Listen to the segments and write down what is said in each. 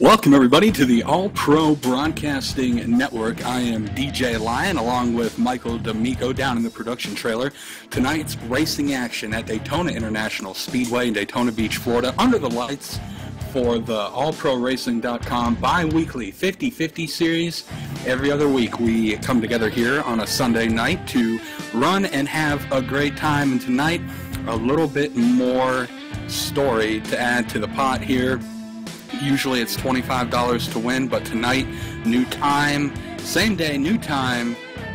Welcome, everybody, to the All Pro Broadcasting Network. I am DJ Lion, along with Michael D'Amico down in the production trailer. Tonight's racing action at Daytona International Speedway in Daytona Beach, Florida, under the lights for the allproracing.com bi-weekly 50-50 series. Every other week we come together here on a Sunday night to run and have a great time. And tonight, a little bit more story to add to the pot here. Usually it's $25 to win, but tonight, new time, same day, new time,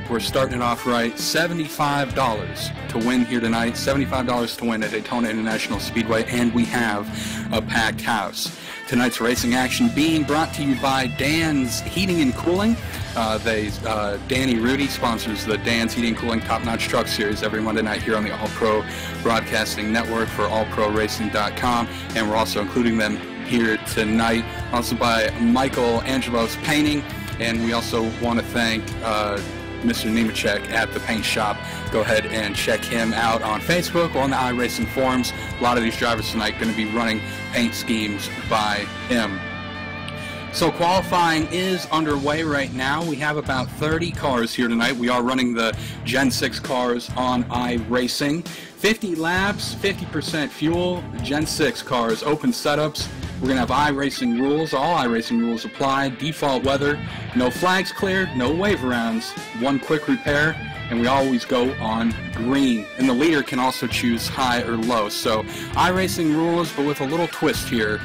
we're starting it off right. $75 to win here tonight. $75 to win at Daytona International Speedway, and we have a packed house. Tonight's racing action being brought to you by Dan's Heating and Cooling. Danny Rudy sponsors the Dan's Heating and Cooling Top Notch Truck Series every Monday night here on the All Pro Broadcasting Network for allproracing.com, and we're also including them here tonight. Also by Michael Angelos Painting, and we also want to thank Mr. Nemechek at the paint shop. Go ahead and check him out on Facebook or on the iRacing forums. A lot of these drivers tonight going to be running paint schemes by him. So qualifying is underway right now. We have about 30 cars here tonight. We are running the Gen 6 cars on iRacing. 50 laps, 50% fuel, Gen 6 cars, open setups. We're going to have iRacing rules. All iRacing rules apply. Default weather. No flags cleared. No wave rounds. One quick repair. And we always go on green. And the leader can also choose high or low. So iRacing rules, but with a little twist here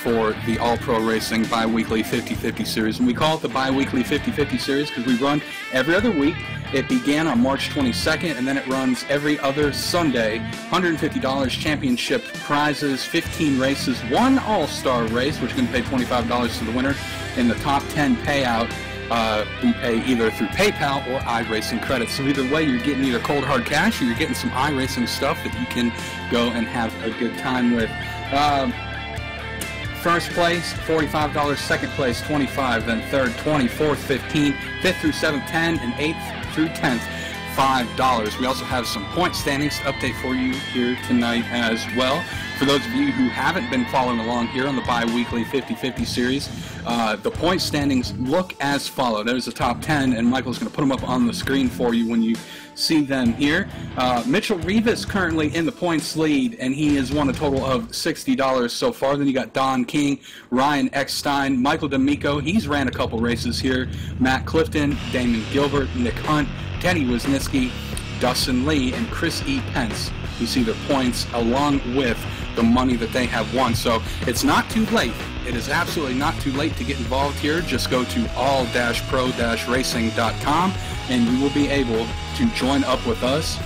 for the All Pro Racing Bi-Weekly 50-50 Series. And we call it the Bi-Weekly 50-50 Series because we run every other week. It began on March 22nd, and then it runs every other Sunday. $150 championship prizes, 15 races, one all-star race, which is going to pay $25 to the winner. In the top 10 payout, we pay either through PayPal or iRacing credits. So either way, you're getting either cold hard cash or you're getting some iRacing stuff that you can go and have a good time with. First place, $45. Second place, $25. Then third, $20. Fourth, $15. Fifth through seventh, $10. And eighth through 10th, $5. We also have some point standings to update for you here tonight as well. For those of you who haven't been following along here on the bi-weekly 50-50 series, the point standings look as follow. There's the top 10, and Michael's going to put them up on the screen for you when you see them here. Mitchell Rivas currently in the points lead, and he has won a total of $60 so far. Then you got Don King, Ryan Eckstein, Michael D'Amico. He's ran a couple races here. Matt Clifton, Damon Gilbert, Nick Hunt, Teddy Wisniewski, Dustin Lee, and Chris E. Pence. You see their points along with the money that they have won. So it's not too late. It is absolutely not too late to get involved here. Just go to all-pro-racing.com and you will be able to join up with us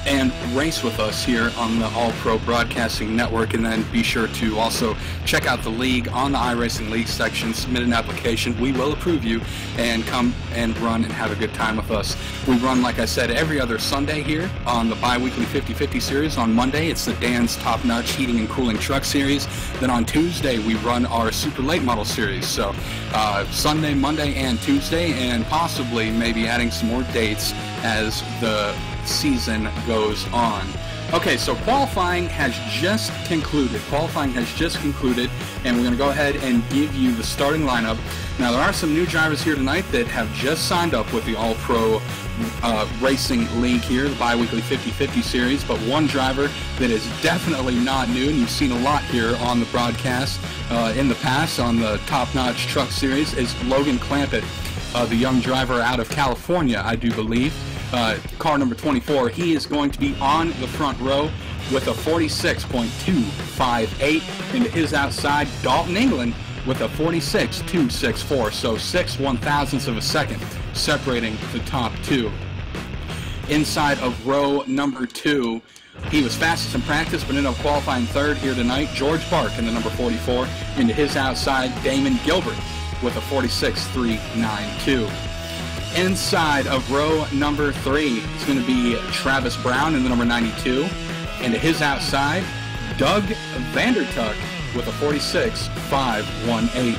and race with us here on the All Pro Broadcasting Network. And then be sure to also check out the league on the iRacing League section, submit an application. We will approve you and come and run and have a good time with us. We run, like I said, every other Sunday here on the bi-weekly 50-50 series. On Monday, it's the Dan's Top Notch Heating and Cooling Truck Series. Then on Tuesday, we run our Super Late Model Series. So Sunday, Monday, and Tuesday, and possibly maybe adding some more dates as the season goes on. Okay, so qualifying has just concluded. And we're going to go ahead and give you the starting lineup. Now, there are some new drivers here tonight that have just signed up with the All Pro Racing League here, the bi-weekly 50-50 series, but one driver that is definitely not new, and you've seen a lot here on the broadcast in the past on the Top Notch Truck Series, is Logan Clampett, the young driver out of California, I do believe. Car number 24, he is going to be on the front row with a 46.258. Into his outside, Dalton England with a 46.264. So 6 1/1000ths of a second separating the top two. Inside of row number 2, he was fastest in practice but ended up qualifying third here tonight. George Bark in the number 44. Into his outside, Damon Gilbert with a 46.392. Inside of row number 3, it's going to be Travis Brown in the number 92. And to his outside, Doug Vandertuck with a 46.518.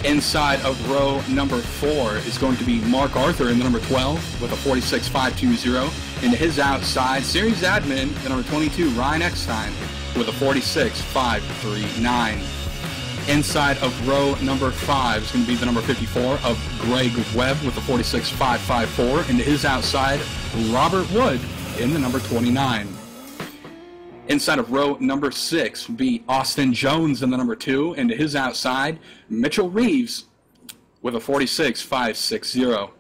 Inside of row number 4 is going to be Mark Arthur in the number 12 with a 46.520. And to his outside, series admin, the number 22, Ryan Eckstein with a 46.539. Inside of row number 5 is going to be the number 54 of Greg Webb with a 46.554. And to his outside, Robert Wood in the number 29. Inside of row number 6 will be Austin Jones in the number 2. And to his outside, Mitchell Reeves with a 46.560.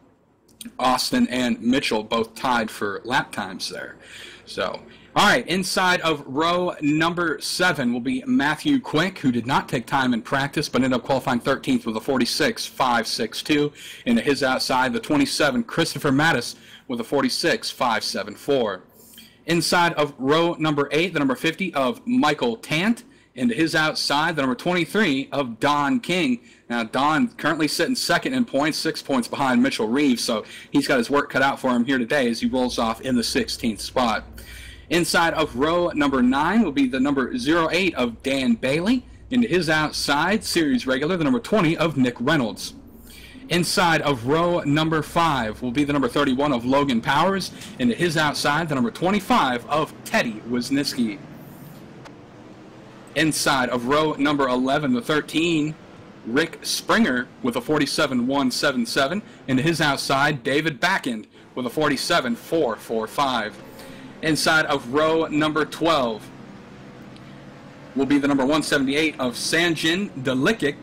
Austin and Mitchell both tied for lap times there. So All right, inside of row number 7 will be Matthew Quick, who did not take time in practice, but ended up qualifying 13th with a 46.562. Into his outside, the 27, Christopher Mattis, with a 46.574. Inside of row number 8, the number 50 of Michael Tant. Into his outside, the number 23 of Don King. Now, Don currently sitting second in points, 6 points behind Mitchell Reeves, so he's got his work cut out for him here today as he rolls off in the 16th spot. Inside of row number 9 will be the number 08 of Dan Bailey. Into his outside, series regular, the number 20 of Nick Reynolds. Inside of row number 5 will be the number 31 of Logan Powers. Into his outside, the number 25 of Teddy Wisniewski. Inside of row number 11, the 13, Rick Springer with a 47.177. Into his outside, David Backend with a 47.445. Inside of row number 12 will be the number 178 of Sanjin Delikic.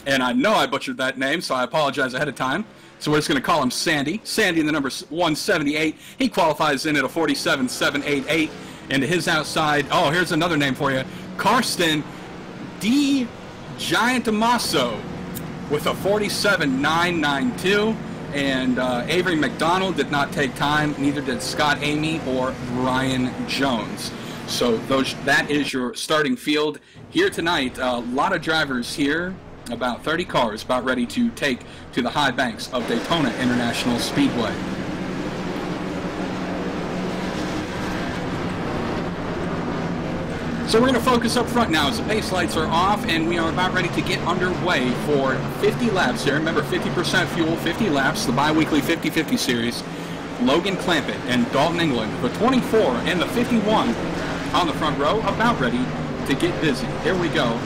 And I know I butchered that name, so I apologize ahead of time. So we're just going to call him Sandy. Sandy in the number 178. He qualifies in at a 47.788. And to his outside, oh, here's another name for you. Karsten D. Giantamasso with a 47.992. And Avery McDonald did not take time, neither did Scott Amy or Brian Jones. So that is your starting field here tonight. A lot of drivers here, about 30 cars, about ready to take to the high banks of Daytona International Speedway. So we're going to focus up front now as the pace lights are off, and we are about ready to get underway for 50 laps here. Remember, 50% fuel, 50 laps, the bi-weekly 50-50 series. Logan Clampett and Dalton England, the 24 and the 51 on the front row, about ready to get busy. Here we go.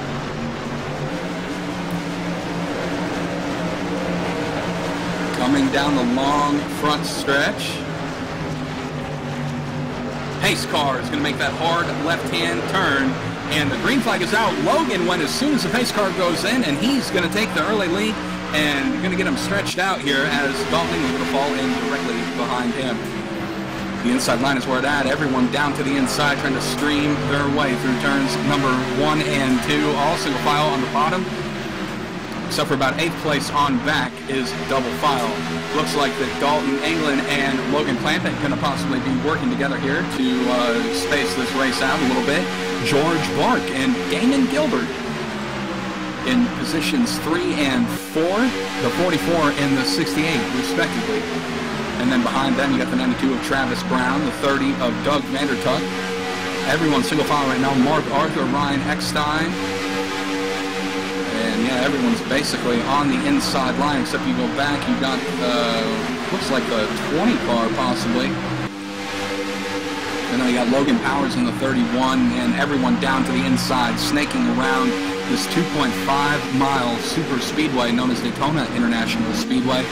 Coming down the long front stretch. Pace car is going to make that hard left-hand turn, and the green flag is out. Logan went as soon as the pace car goes in, and he's going to take the early lead and going to get him stretched out here as Dalton is going to fall in directly behind him. The inside line is where it's at. Everyone down to the inside trying to stream their way through turns number 1 and 2. All single file on the bottom, except for about 8th place on back is double file. Looks like that Dalton England and Logan Clampett are going to possibly be working together here to space this race out a little bit. George Bark and Damon Gilbert in positions 3 and 4, the 44 and the 68 respectively. And then behind them you got the 92 of Travis Brown, the 30 of Doug Vandertuck. Everyone's single file right now. Mark Arthur, Ryan Eckstein. And yeah, everyone's basically on the inside line, except you go back, you got, looks like the 20 car possibly. And then you got Logan Powers in the 31, and everyone down to the inside, snaking around this 2.5-mile super speedway known as Daytona International Speedway.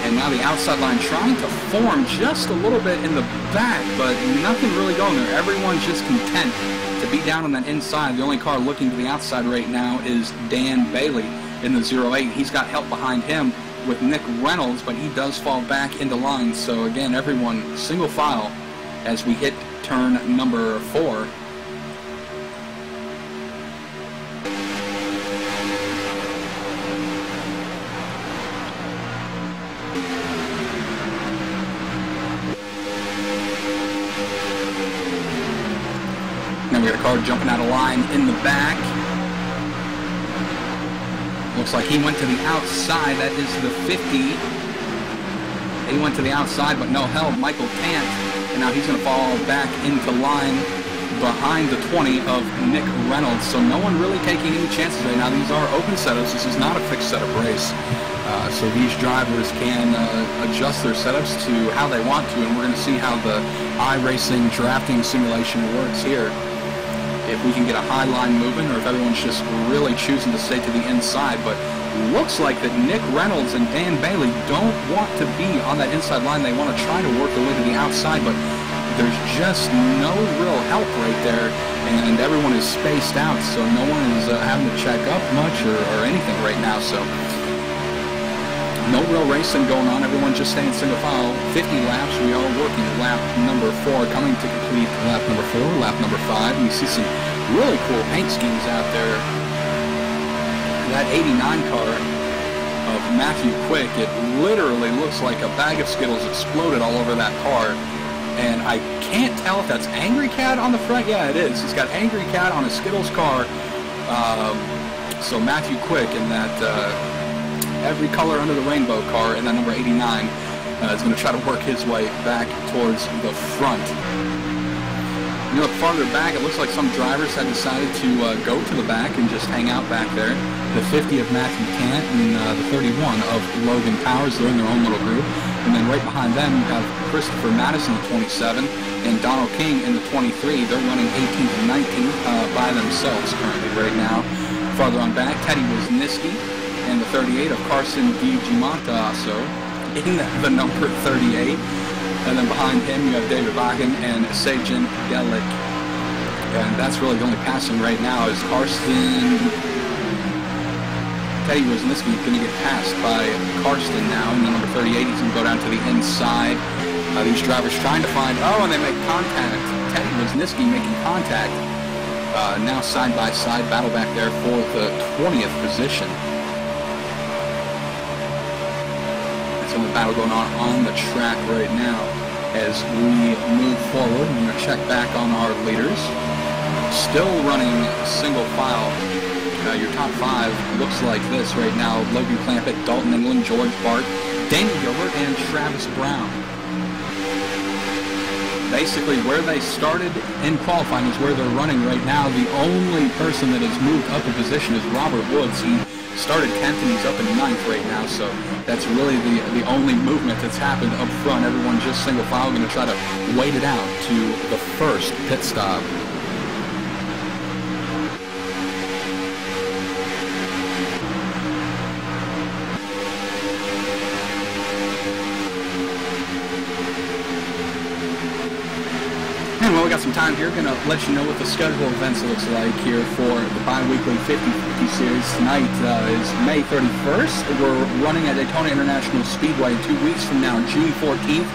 And now the outside line trying to form just a little bit in the back, but nothing really going there. Everyone's just content to be down on that inside. The only car looking to the outside right now is Dan Bailey in the 08. He's got help behind him with Nick Reynolds, but he does fall back into line. So again, everyone single file as we hit turn number 4. We got a car jumping out of line in the back. Looks like he went to the outside. That is the 50. He went to the outside, but no help. Michael Tant. And now he's going to fall back into line behind the 20 of Nick Reynolds. So no one really taking any chances right now. These are open setups. This is not a fixed setup race. So these drivers can adjust their setups to how they want to. And we're going to see how the iRacing drafting simulation works here. If we can get a high line moving, or if everyone's just really choosing to stay to the inside. But looks like that Nick Reynolds and Dan Bailey don't want to be on that inside line. They want to try to work their way to the outside, but there's just no real help right there, and everyone is spaced out, so no one is having to check up much or anything right now. So No real racing going on. Everyone just staying single file. 50 laps. We are working lap number 4, coming to complete lap number 4, lap number 5. And you see some really cool paint schemes out there. That 89 car of Matthew Quick, it literally looks like a bag of Skittles exploded all over that car. And I can't tell if that's Angry Cat on the front. Yeah, it is. He's got Angry Cat on a Skittles car. So Matthew Quick in that every color under the rainbow car in that number 89 is going to try to work his way back towards the front. You look farther back, it looks like some drivers had decided to go to the back and just hang out back there. The 50 of Matthew Cant and the 31 of Logan Powers, they're in their own little group. And then right behind them, you have Christopher Madison, the 27, and Donald King in the 23. They're running 18th and 19th by themselves currently right now. Farther on back, Teddy Wisniewski and the 38 of Carson DiGimontasso in the number 38. And then behind him, you have David Vaughan and Sajin Gelik. And that's really the only passing right now is Carson. Teddy Wisniewski is going to get passed by Karsten now in the number 38. He's going to go down to the inside. These drivers trying to find, and they make contact. Teddy Wisniewski making contact. Now side by side battle back there for the 20th position. Some of the battle going on the track right now. As we move forward, we're going to check back on our leaders. Still running single file. Your top 5 looks like this right now. Logan Clampett, Dalton England, George Bart, Danny Gilbert, and Travis Brown. Basically, where they started in qualifying is where they're running right now. The only person that has moved up a position is Robert Woods. He started 10th and he's up in 9th right now, so that's really the only movement that's happened up front. Everyone just single file, going to try to wait it out to the first pit stop. Well, we got some time here. Going to let you know what the schedule of events looks like here for the bi-weekly 50/50 series. Tonight is May 31st. We're running at Daytona International Speedway 2 weeks from now. June 14th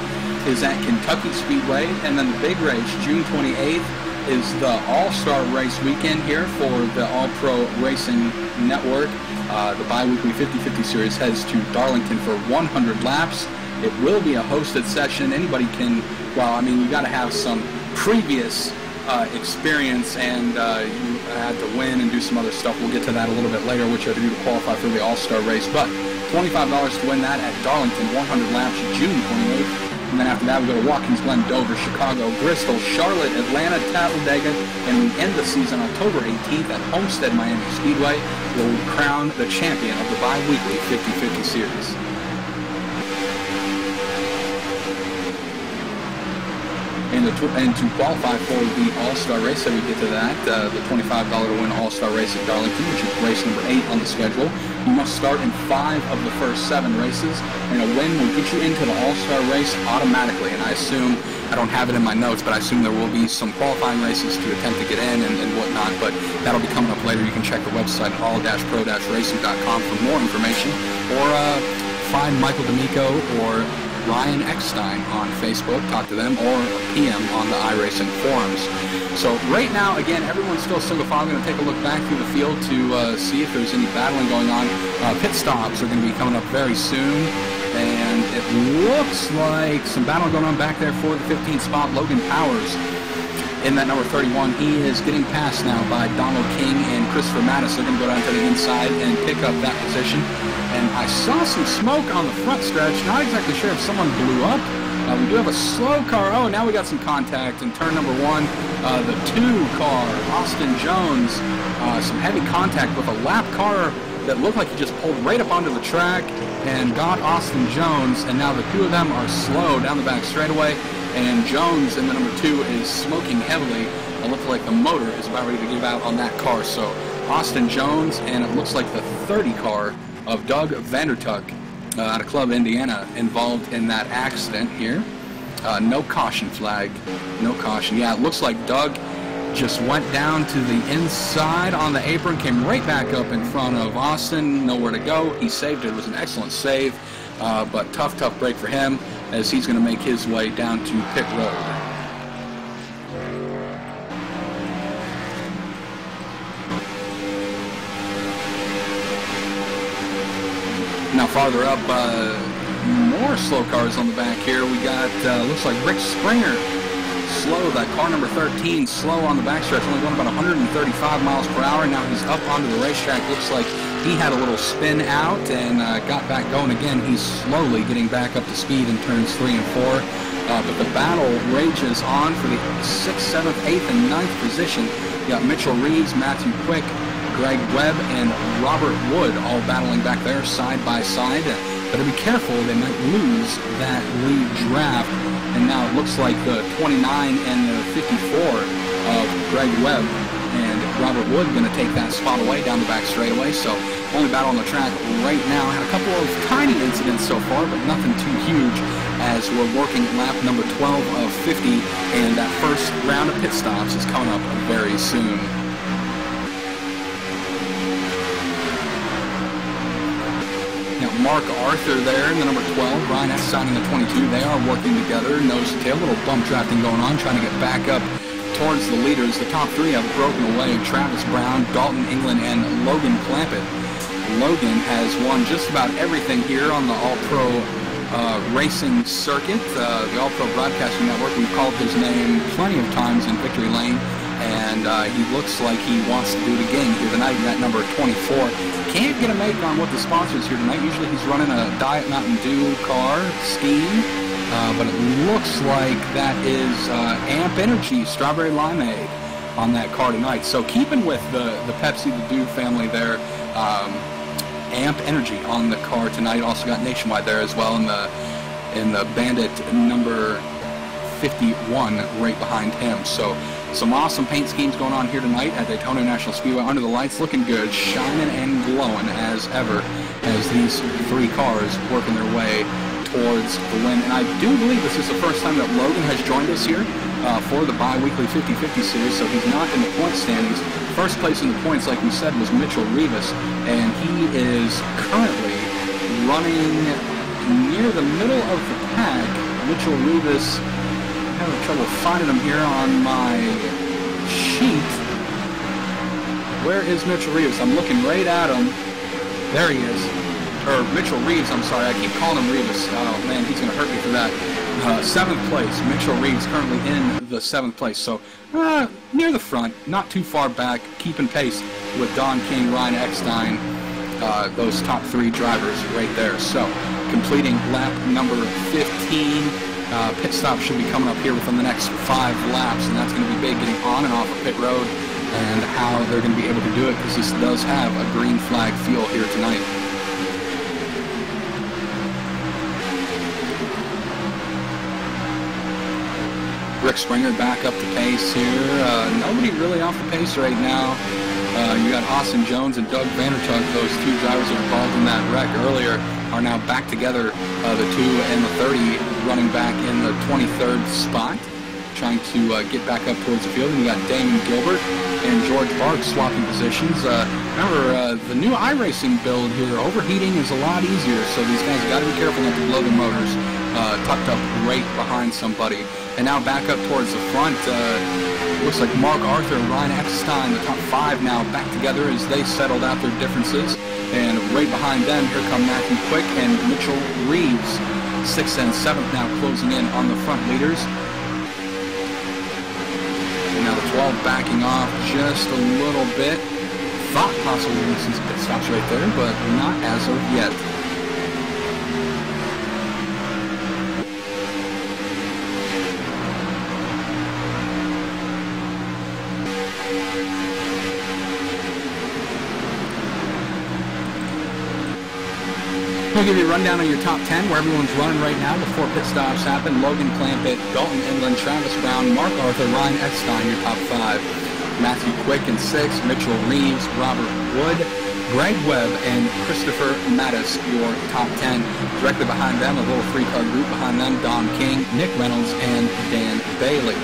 is at Kentucky Speedway. And then the big race, June 28th, is the All-Star Race weekend here for the All-Pro Racing Network. The bi-weekly 50/50 series heads to Darlington for 100 laps. It will be a hosted session. Anybody can, you got to have some previous experience, and you had to win and do some other stuff. We'll get to that a little bit later, which you have to do to qualify for the All-Star race. But $25 to win that at Darlington, 100 laps, June 28th. And then after that, we go to Watkins Glen, Dover, Chicago, Bristol, Charlotte, Atlanta, Talladega, and we end the season October 18th at Homestead Miami Speedway, where we crown the champion of the bi-weekly 50/50 series. And to qualify for the All-Star race, so we get to that, the $25 to win All-Star race at Darlington, which is race number 8 on the schedule. You must start in 5 of the first 7 races, and a win will get you into the All-Star race automatically. And I assume, I don't have it in my notes, but I assume there will be some qualifying races to attempt to get in and whatnot, but that'll be coming up later. You can check the website at all-pro-racing.com for more information, or find Michael D'Amico or Ryan Eckstein on Facebook, talk to them, or PM on the iRacing forums. So right now, again, everyone's still single file. I'm going to take a look back through the field to see if there's any battling going on. Pit stops are going to be coming up very soon, and it looks like some battle going on back there for the 15th spot. Logan Powers in that number 31. He is getting passed now by Donald King and Christopher Madison. They're going to go down to the inside and pick up that position. And I saw some smoke on the front stretch. Not exactly sure if someone blew up. We do have a slow car. Oh, now we got some contact in turn number 1. The 2 car, Austin Jones, some heavy contact with a lap car that looked like he just pulled right up onto the track and got Austin Jones. And now the 2 of them are slow down the back straightaway. And Jones in the number 2 is smoking heavily. It looks like the motor is about ready to give out on that car. So Austin Jones, and it looks like the 30 car of Doug Vandertuck out of Club, Indiana, involved in that accident here. No caution flag. No caution. Yeah, it looks like Doug just went down to the inside on the apron, came right back up in front of Austin. Nowhere to go. He saved it. It was an excellent save. but tough break for him as he's going to make his way down to pit road. Now farther up, more slow cars on the back here. We got, looks like Rick Springer, slow, that car number 13, slow on the backstretch, only going about 135 miles per hour. Now he's up onto the racetrack. Looks like he had a little spin out and got back going again. He's slowly getting back up to speed in turns 3 and 4. But the battle rages on for the 6th, 7th, 8th, and 9th position. You got Mitchell Reeves, Matthew Quick, Greg Webb, and Robert Wood all battling back there side by side. Better be careful, they might lose that lead draft. And now it looks like the 29 and the 54 of Greg Webb and Robert Wood going to take that spot away down the back straightaway. So only battle on the track right now. Had a couple of tiny incidents so far, but nothing too huge as we're working lap number 12 of 50, and that first round of pit stops is coming up very soon. Mark Arthur there in the number 12, Ryan Eckstein in the 22. They are working together, nose to tail, little bump drafting going on, trying to get back up towards the leaders. The top 3 have broken away: Travis Brown, Dalton England, and Logan Clampett. Logan has won just about everything here on the All-Pro racing circuit, the All-Pro Broadcasting Network. We've called his name plenty of times in Victory Lane, and he looks like he wants to do it again here tonight in that number 24. Can't get a make on what the sponsor is here tonight. Usually he's running a Diet Mountain Dew car, Steam, but it looks like that is Amp Energy Strawberry Limeade on that car tonight. So keeping with the Pepsi, the Dew family there, Amp Energy on the car tonight. Also got Nationwide there as well in the Bandit number 51 right behind him. So some awesome paint schemes going on here tonight at Daytona National Speedway. Under the lights, looking good, shining and glowing as ever as these 3 cars working their way towards the win. And I do believe this is the first time that Logan has joined us here for the bi-weekly 50-50 series, so he's not in the point standings. First place in the points, like we said, was Mitchell Reeves, and he is currently running near the middle of the pack. Mitchell Reeves, having trouble finding him here on my sheet. Where is Mitchell Reeves? I'm looking right at him. There he is. Or Mitchell Reeves, I'm sorry. I keep calling him Reeves. Oh, man, he's going to hurt me for that. 7th place. Mitchell Reeves currently in the 7th place. So near the front, not too far back, keeping pace with Don King, Ryan Eckstein, those top 3 drivers right there. So completing lap number 15. Pit stop should be coming up here within the next 5 laps, and that's going to be big, getting on and off of pit road and how they're going to be able to do it, because this does have a green flag feel here tonight. Rick Springer back up the pace here. Nobody really off the pace right now. You got Austin Jones and Doug Vandertug, those 2 drivers that were involved in that wreck earlier, are now back together, the 2 and the 30 running back in the 23rd spot, trying to get back up towards the field. And you got Damon Gilbert and George Barg swapping positions. Remember, the new iRacing build here, overheating is a lot easier, so these guys got to be careful not to blow their motors, tucked up right behind somebody. And now back up towards the front, looks like Mark Arthur and Ryan Eckstein, the top 5 now back together as they settled out their differences. And right behind them, here come Matthew Quick and Mitchell Reeves, 6th and 7th now closing in on the front leaders. And now the 12 backing off just a little bit. Thought possibly we're going to see some pit stops right there, but not as of yet. I'll give you a rundown on your top 10, where everyone's running right now before pit stops happen. Logan Clampett, Dalton England, Travis Brown, Mark Arthur, Ryan Eckstein, your top 5. Matthew Quick in 6th, Mitchell Reeves, Robert Wood, Greg Webb, and Christopher Mattis, your top 10. Directly behind them, a little 3-car group behind them, Don King, Nick Reynolds, and Dan Bailey.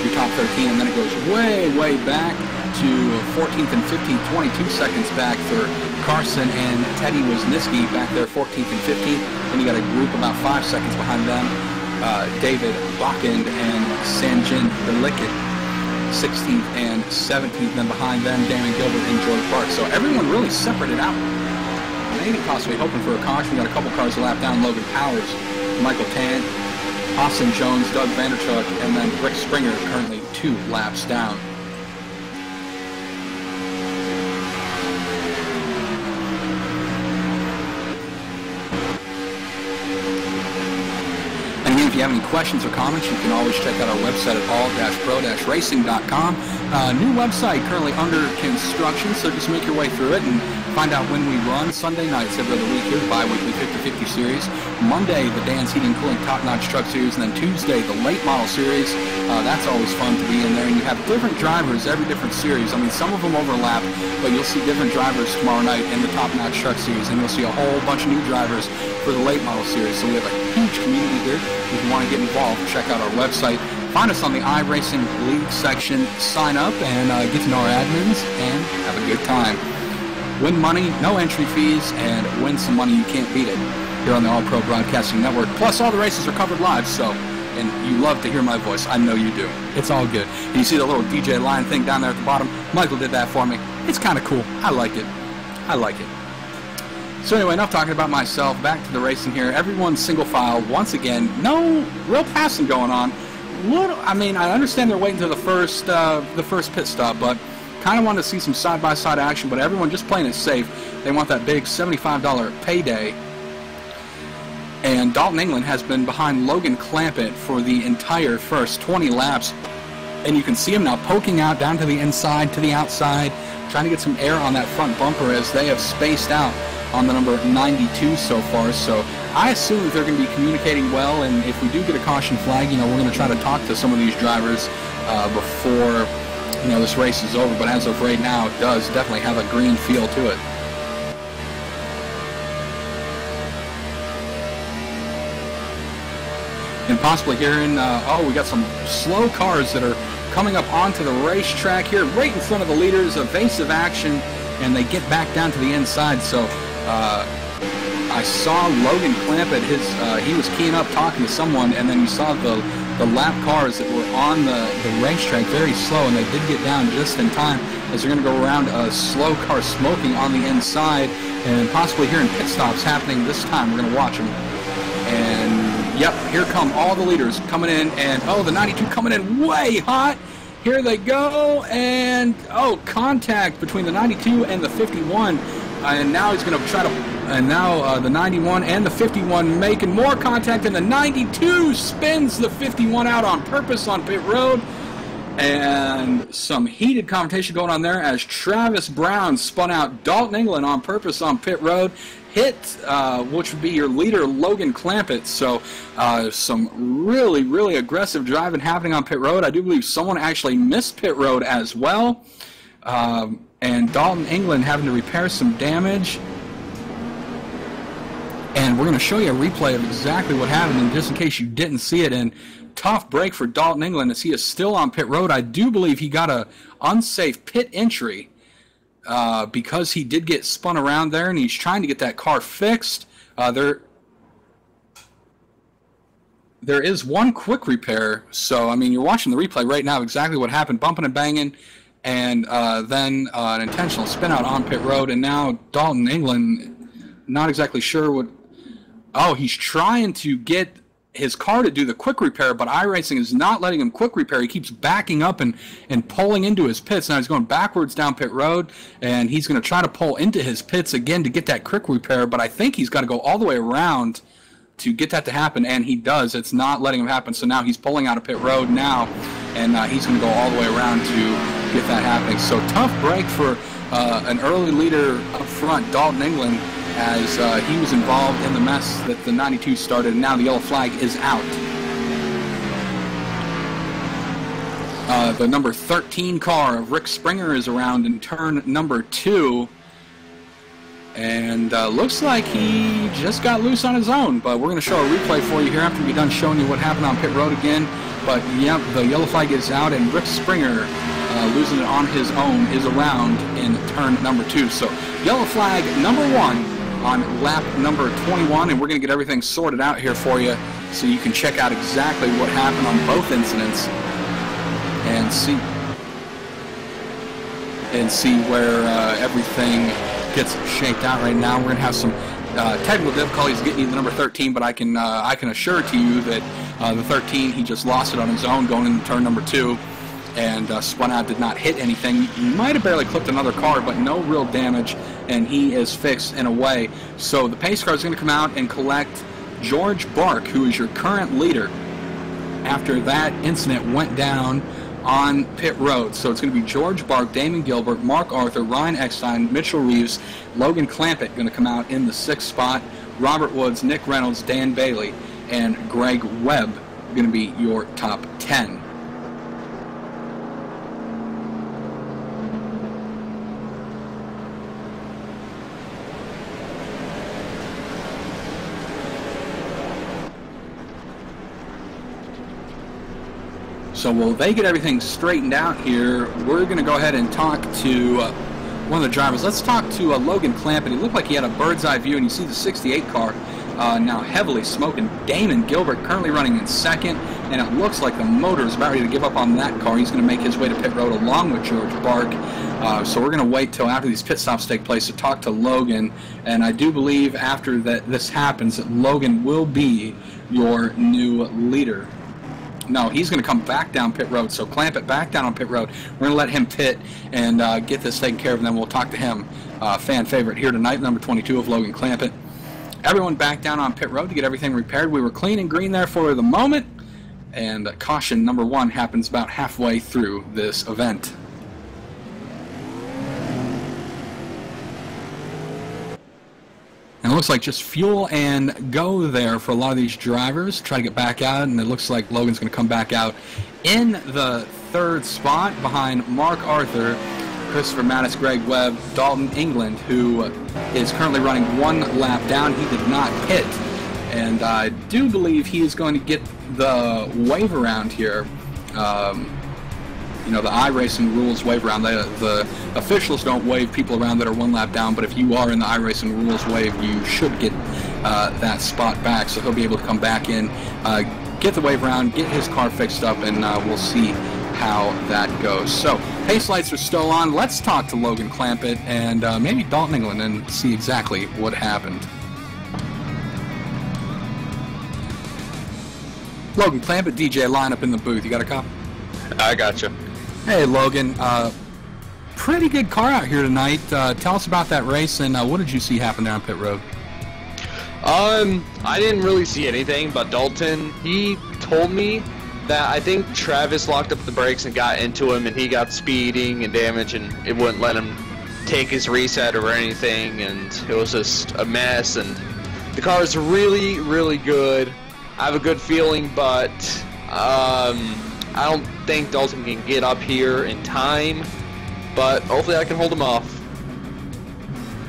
Your top 13, and then it goes way, way back. to 14th and 15th, 22 seconds back for Carson and Teddy Wisniewski back there, 14th and 15th. Then you got a group about 5 seconds behind them. David Bachand and Sanjin Delikit, 16th and 17th. Then behind them, Damon Gilbert and Jordan Clark. So everyone really separated out. Maybe possibly hoping for a caution. We got a couple cars a lap down. Logan Powers, Michael Tan, Austin Jones, Doug Vanderchuk, and then Rick Springer currently 2 laps down. And again, if you have any questions or comments, you can always check out our website at all-pro-racing.com. New website currently under construction, so just make your way through it and find out when we run. Sunday nights every other week here, the bi-weekly 50-50 series. Monday, the Dan's Heating and Cooling Top-Notch Truck Series, and then Tuesday, the Late Model Series. That's always fun to be in there, and you have different drivers every different series. I mean, some of them overlap, but you'll see different drivers tomorrow night in the Top-Notch Truck Series, and you'll see a whole bunch of new drivers for the Late Model Series. So we have a huge community here. If you want to get involved, check out our website. Find us on the iRacing League section, sign up, and get to know our admins, and have a good time. Win money, no entry fees, and win some money. You can't beat it here on the All Pro Broadcasting Network. Plus, all the races are covered live, so, and you love to hear my voice. I know you do. It's all good. And you see the little DJ line thing down there at the bottom? Michael did that for me. It's kind of cool. I like it. I like it. So anyway, enough talking about myself. Back to the racing here. Everyone's single file once again. No real passing going on. I mean, I understand they're waiting to the first pit stop, but kind of wanted to see some side-by-side action. But everyone just playing it safe. They want that big $75 payday. And Dalton England has been behind Logan Clampett for the entire first 20 laps. And you can see him now poking out down to the inside, to the outside, trying to get some air on that front bumper as they have spaced out on the number 92 so far. So I assume that they're going to be communicating well, and if we do get a caution flag, you know, we're going to try to talk to some of these drivers before, you know, this race is over. But as of right now, it does definitely have a green feel to it. And possibly hearing, oh, we got some slow cars that are coming up onto the racetrack here, right in front of the leaders. Evasive action, and they get back down to the inside. So I saw Logan Clampett, he was keying up talking to someone, and then you saw the lap cars that were on the racetrack very slow, and they did get down just in time as they're going to go around a slow car smoking on the inside, and possibly hearing pit stops happening this time. We're going to watch them. And yep, here come all the leaders coming in, and oh, the 92 coming in way hot. Here they go, and oh, contact between the 92 and the 51, and now he's going to try to, and now the 91 and the 51 making more contact, and the 92 spins the 51 out on purpose on pit road, and some heated confrontation going on there as Travis Brown spun out Dalton England on purpose on pit road. Hit, which would be your leader, Logan Clampett. So some really, really aggressive driving happening on pit road. I do believe someone actually missed pit road as well. And Dalton England having to repair some damage. And we're going to show you a replay of exactly what happened, and just in case you didn't see it. And tough break for Dalton England as he is still on pit road. I do believe he got a unsafe pit entry. Because he did get spun around there, and he's trying to get that car fixed. There is one quick repair, so I mean, you're watching the replay right now exactly what happened, bumping and banging, and then an intentional spin out on pit road, and now Dalton England, not exactly sure what. Oh, he's trying to get his car to do the quick repair, but iRacing is not letting him quick repair. He keeps backing up and pulling into his pits. Now he's going backwards down pit road, and he's going to try to pull into his pits again to get that quick repair, but I think he's got to go all the way around to get that to happen, and he does. It's not letting him happen, so now he's pulling out of pit road now, and he's going to go all the way around to get that happening. So tough break for an early leader up front, Dalton England, as he was involved in the mess that the 92 started, and now the yellow flag is out. The number 13 car of Rick Springer is around in turn number 2, and looks like he just got loose on his own, but we're going to show a replay for you here after we're done showing you what happened on pit road again. But yeah, the yellow flag is out, and Rick Springer losing it on his own, is around in turn number 2. So yellow flag number 1 on lap number 21, and we're going to get everything sorted out here for you so you can check out exactly what happened on both incidents and see where everything gets shaped out right now. We're going to have some technical difficulties getting you the number 13, but I can assure to you that the 13, he just lost it on his own going into turn number 2 and spun out, did not hit anything. He might have barely clipped another car, but no real damage, and he is fixed in a way. So the pace car is going to come out and collect George Bark, who is your current leader, after that incident went down on pit road. So it's going to be George Bark, Damon Gilbert, Mark Arthur, Ryan Eckstein, Mitchell Reeves, Logan Clampett going to come out in the 6th spot, Robert Woods, Nick Reynolds, Dan Bailey, and Greg Webb going to be your top 10. So while they get everything straightened out here, we're going to go ahead and talk to one of the drivers. Let's talk to Logan Clampett. He looked like he had a bird's eye view, and you see the 68 car now heavily smoking. Damon Gilbert currently running in 2nd, and it looks like the motor is about ready to give up on that car. He's going to make his way to pit road along with George Bark. So we're going to wait till after these pit stops take place to talk to Logan, and I do believe after this happens that Logan will be your new leader. No, he's going to come back down pit road, so clamp it back down on pit road. We're going to let him pit and get this taken care of, and then we'll talk to him. Fan favorite here tonight, number 22 of Logan Clampett. Everyone back down on pit road to get everything repaired. We were clean and green there for the moment, and caution number 1 happens about halfway through this event. And it looks like just fuel and go there for a lot of these drivers. Try to get back out, and it looks like Logan's going to come back out in the 3rd spot behind Mark Arthur, Christopher Mattis, Greg Webb, Dalton England, who is currently running 1 lap down. He did not pit, and I do believe he is going to get the wave around here. You know, the iRacing rules wave around. The officials don't wave people around that are 1 lap down, but if you are in the iRacing rules wave, you should get that spot back. So he'll be able to come back in, get the wave around, get his car fixed up, and we'll see how that goes. So pace lights are still on. Let's talk to Logan Clampett and maybe Dalton England and see exactly what happened. Logan Clampett, DJ lineup in the booth. You got a copy? I gotcha. Hey Logan, pretty good car out here tonight. Tell us about that race and what did you see happen there on pit road? I didn't really see anything, but Dalton, he told me that I think Travis locked up the brakes and got into him, and he got speeding and damage, and it wouldn't let him take his reset or anything, and it was just a mess. And the car is really, really good. I have a good feeling, but I don't think Dalton can get up here in time, but hopefully I can hold him off.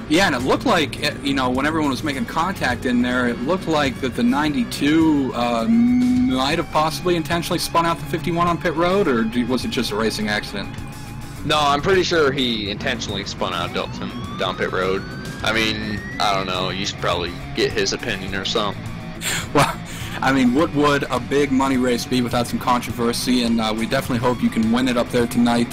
Yeah, and it looked like, you know, when everyone was making contact in there, it looked like that the 92 might have possibly intentionally spun out the 51 on pit road, or was it just a racing accident? No, I'm pretty sure he intentionally spun out Dalton down pit road. I mean, I don't know, you should probably get his opinion or something. Well, I mean, what would a big money race be without some controversy? And we definitely hope you can win it up there tonight.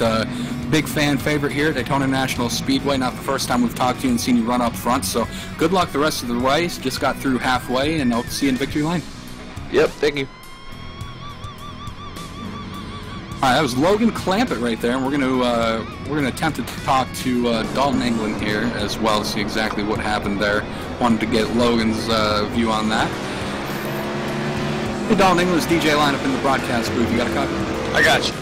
Big fan favorite here at Daytona National Speedway. Not the first time we've talked to you and seen you run up front. So good luck the rest of the race. Just got through halfway, and hope to see you in victory lane. Yep, thank you. All right, that was Logan Clampett right there, and we're gonna attempt to talk to Dalton England here as well to see exactly what happened there. Wanted to get Logan's view on that. Hey, Dalton England's DJ lineup in the broadcast booth. You got a copy? I got you.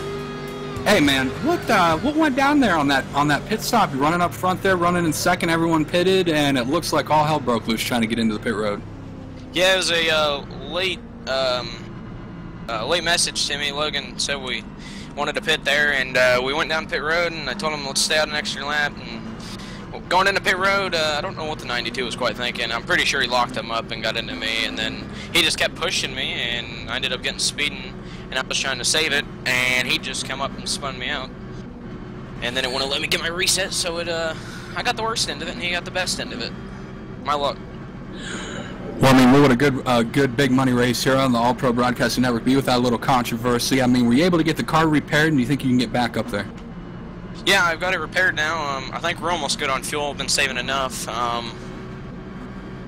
Hey, man, what went down there on that pit stop? You're running up front there, running in second. Everyone pitted, and it looks like all hell broke loose trying to get into the pit road. Yeah, it was a late message to me. Logan said we wanted to pit there, and we went down pit road, and I told him let's stay out an extra lap. And going into pit road, I don't know what the 92 was quite thinking. I'm pretty sure he locked him up and got into me, and then he just kept pushing me, and I ended up getting speeding, and I was trying to save it, and he just come up and spun me out. and then it wouldn't let me get my reset, so I got the worst end of it, and he got the best end of it. My luck. Well, I mean, what would a good big money race here on the All Pro Broadcasting Network be without a little controversy? I mean, were you able to get the car repaired, and do you think you can get back up there? Yeah, I've got it repaired now. I think we're almost good on fuel. I've been saving enough.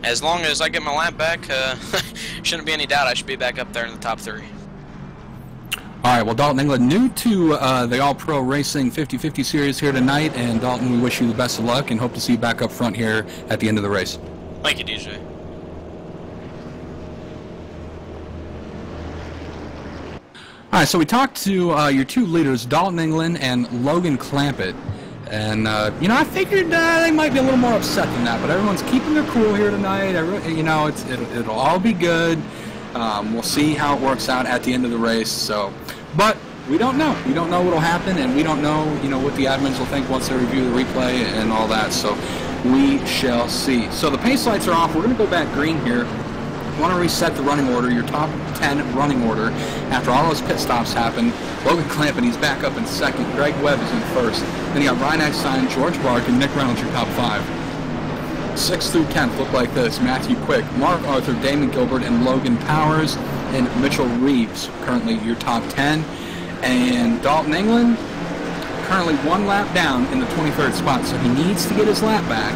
As long as I get my lap back, shouldn't be any doubt I should be back up there in the top 3. All right, well, Dalton England, new to the All Pro Racing 50/50 series here tonight, and Dalton, we wish you the best of luck and hope to see you back up front here at the end of the race. Thank you, DJ. All right, so we talked to your 2 leaders, Dalton England and Logan Clampett. And, you know, I figured they might be a little more upset than that, but everyone's keeping their cool here tonight. You know, it'll all be good. We'll see how it works out at the end of the race. So, but we don't know. We don't know what will happen, and we don't know, you know, what the admins will think once they review the replay and all that. So we shall see. So the pace lights are off. We're going to go back green here. You want to reset the running order, your top 10 running order. After all those pit stops happen, Logan Clampett, he's back up in second. Greg Webb is in first. Then you got Ryan Eckstein, George Bark, and Nick Reynolds, your top 5. 6th through 10th look like this. Matthew Quick, Mark Arthur, Damon Gilbert, and Logan Powers, and Mitchell Reeves, currently your top 10. And Dalton England, currently 1 lap down in the 23rd spot, so he needs to get his lap back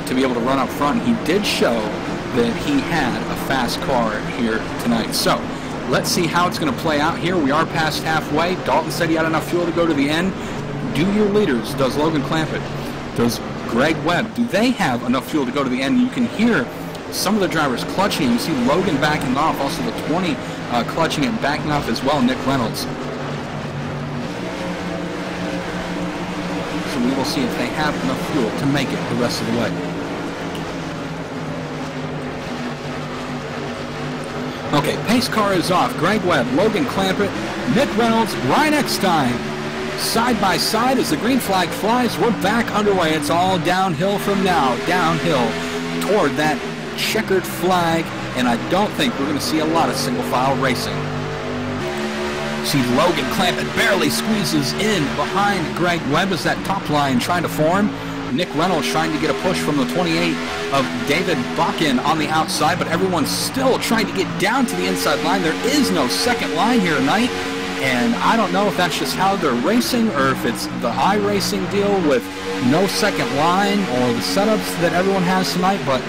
to be able to run up front. He did show that he had a fast car here tonight. So let's see how it's going to play out here. We are past halfway. Dalton said he had enough fuel to go to the end. Do your leaders, does Logan Clampett, does Greg Webb, do they have enough fuel to go to the end? You can hear some of the drivers clutching. You see Logan backing off, also the 20 clutching and backing off as well, Nick Reynolds. So we will see if they have enough fuel to make it the rest of the way. Okay, pace car is off. Greg Webb, Logan Clampett, Nick Reynolds, Ryan Eckstein. Side by side as the green flag flies, we're back underway. It's all downhill from now, downhill toward that checkered flag, and I don't think we're going to see a lot of single file racing. See Logan Clampett barely squeezes in behind Greg Webb as that top line trying to form. Nick Reynolds trying to get a push from the 28 of David Bakken on the outside, but everyone's still trying to get down to the inside line. There is no second line here tonight, and I don't know if that's just how they're racing or if it's the iRacing deal with no second line or the setups that everyone has tonight, but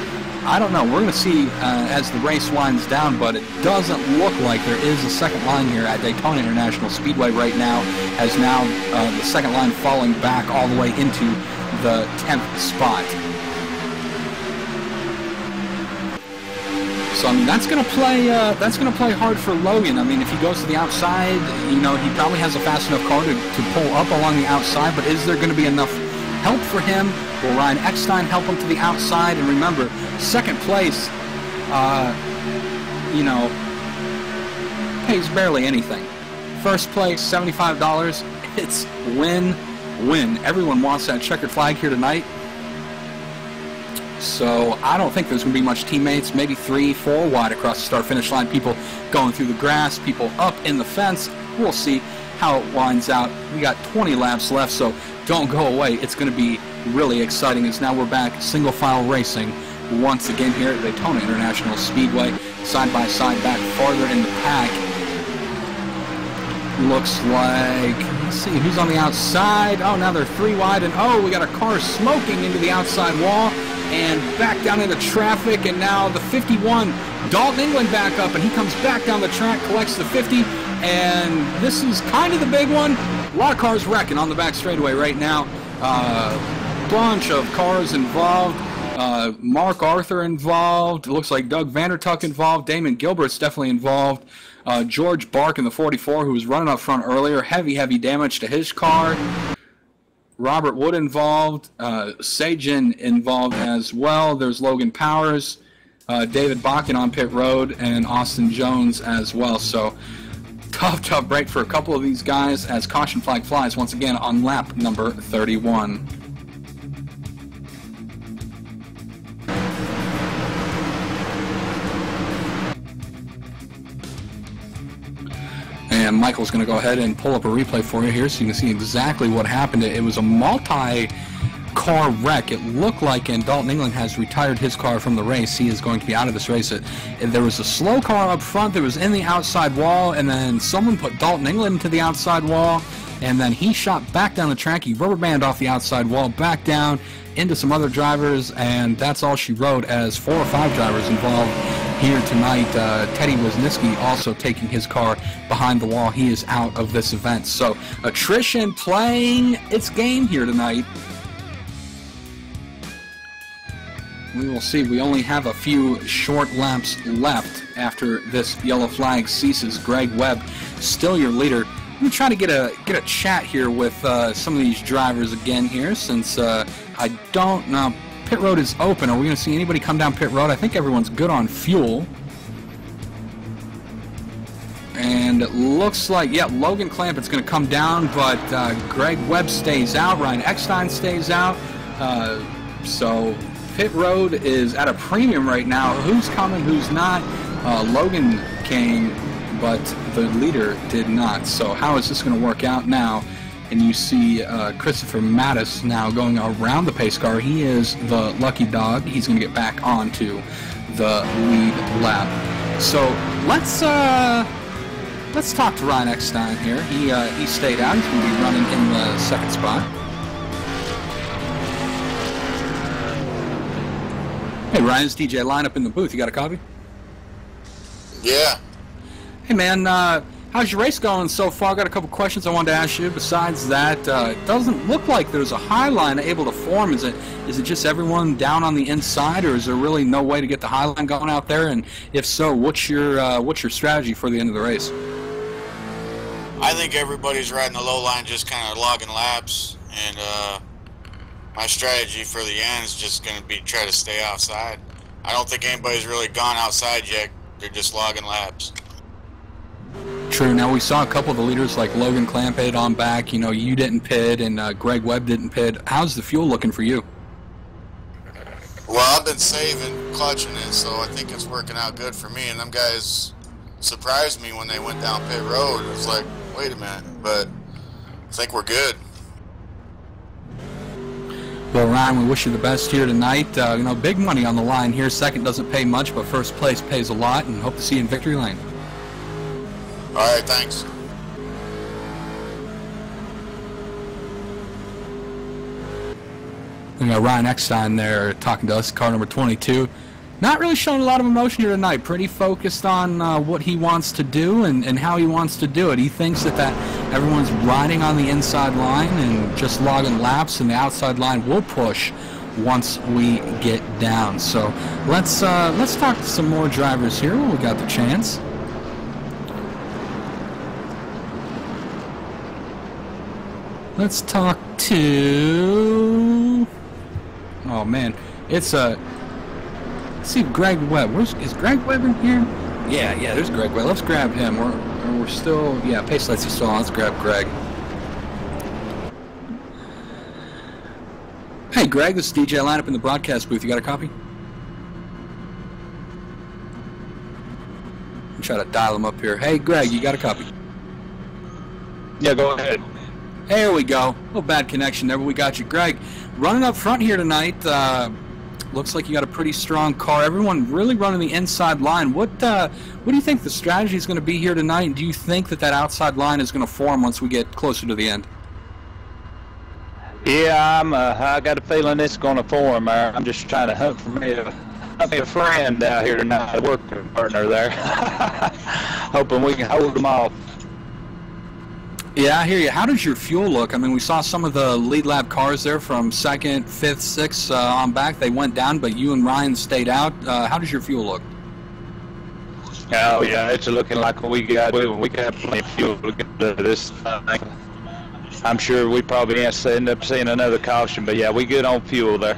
I don't know. We're going to see as the race winds down, but it doesn't look like there is a second line here at Daytona International Speedway right now, as now the second line falling back all the way into the 10th spot. So I mean that's going to play hard for Logan. I mean if he goes to the outside, you know, he probably has a fast enough car to pull up along the outside, but is there going to be enough help for him? Will Ryan Eckstein help him to the outside? And remember, second place, you know, pays barely anything. First place, $75. It's win-win. Everyone wants that checkered flag here tonight. So I don't think there's going to be much teammates, maybe 3-4 wide across the start-finish line. People going through the grass, people up in the fence. We'll see how it winds out. We got 20 laps left, so don't go away. It's going to be really exciting as now we're back single-file racing once again here at Daytona International Speedway. Side-by-side back farther in the pack. Looks like, let's see, who's on the outside? Oh, now they're 3 wide, and oh, we got a car smoking into the outside wall and back down into traffic, and now the 51, Dalton England back up, and he comes back down the track, collects the 50, and this is kind of the big one. A lot of cars wrecking on the back straightaway right now. Bunch of cars involved. Mark Arthur involved. It looks like Doug Vandertuck involved. Damon Gilbert's definitely involved. George Bark in the 44, who was running up front earlier. Heavy damage to his car. Robert Wood involved. Sajin involved as well. There's Logan Powers. David Bakken on pit road. And Austin Jones as well. So tough break for a couple of these guys as caution flag flies once again on lap number 31. And And Michael's going to go ahead and pull up a replay for you here so you can see exactly what happened. It was a multi-car wreck. It looked like, and Dalton England has retired his car from the race. He is going to be out of this race. There was a slow car up front that was in the outside wall, and then someone put Dalton England into the outside wall, and then he shot back down the track. He rubber-banded off the outside wall, back down into some other drivers, and that's all she wrote, as 4 or 5 drivers involved here tonight. Teddy Wisniewski also taking his car behind the wall. He is out of this event. So attrition playing its game here tonight. We will see. We only have a few short laps left after this yellow flag ceases. Greg Webb still your leader. I'm going to try to get a chat here with some of these drivers again here, since I don't know. Pit road is open. Are we going to see anybody come down pit road? I think everyone's good on fuel. And it looks like, yeah, Logan Clampett's going to come down, but Greg Webb stays out. Ryan Eckstein stays out. So pit road is at a premium right now. Who's coming, who's not? Logan came, but the leader did not. So how is this going to work out now? And you see Christopher Mattis now going around the pace car. He is the lucky dog. He's going to get back onto the lead lap. So let's talk to Ryan Eckstein here. He stayed out. He's going to be running in the second spot. Hey Ryan, it's DJ Line up in the booth. You got a copy? Yeah. Hey man, how's your race going so far? I got a couple questions I wanted to ask you. Besides that, it doesn't look like there's a high line able to form. Is it just everyone down on the inside, or is there really no way to get the high line going out there? And if so, what's your strategy for the end of the race? I think everybody's riding the low line, just kind of logging laps, and my strategy for the end is just going to be try to stay outside. I don't think anybody's really gone outside yet. They're just logging laps. True. Now, we saw a couple of the leaders like Logan Clampett on back. You know, you didn't pit, and Greg Webb didn't pit. How's the fuel looking for you? Well, I've been saving, clutching it, so I think it's working out good for me. And them guys surprised me when they went down pit road. It was like, wait a minute, but I think we're good. Well, Ryan, we wish you the best here tonight. You know, big money on the line here. Second doesn't pay much, but first place pays a lot, and hope to see you in victory lane. All right, thanks. We got Ryan Eckstein there talking to us, car number 22. Not really showing a lot of emotion here tonight. Pretty focused on what he wants to do and how he wants to do it. He thinks that everyone's riding on the inside line and just logging laps, and the outside line will push once we get down. So let's talk to some more drivers here when we got the chance. Let's talk to... Oh man, it's a... Let's see, Greg Webb. Is Greg Webb in here? Yeah, there's Greg Webb. Let's grab him. We're still, yeah, pace lights are still on. Let's grab Greg. Hey, Greg, this is DJ Lineup in the broadcast booth. You got a copy? I'm trying to dial him up here. Hey, Greg, you got a copy? Yeah, go ahead. There we go. A little bad connection there, but we got you. Greg, running up front here tonight. Looks like you got a pretty strong car. Everyone really running the inside line. What do you think the strategy is going to be here tonight? And do you think that outside line is going to form once we get closer to the end? Yeah, I got a feeling it's going to form. I'm just trying to hunt for me a friend out here tonight, a working partner there. Hoping we can hold them off. Yeah, I hear you. How does your fuel look? I mean, we saw some of the lead lap cars there from second, fifth, sixth on back. They went down, but you and Ryan stayed out. How does your fuel look? Oh, yeah, it's looking like we got plenty of fuel to get to this thing. I'm sure we probably end up seeing another caution, but yeah, we good on fuel there.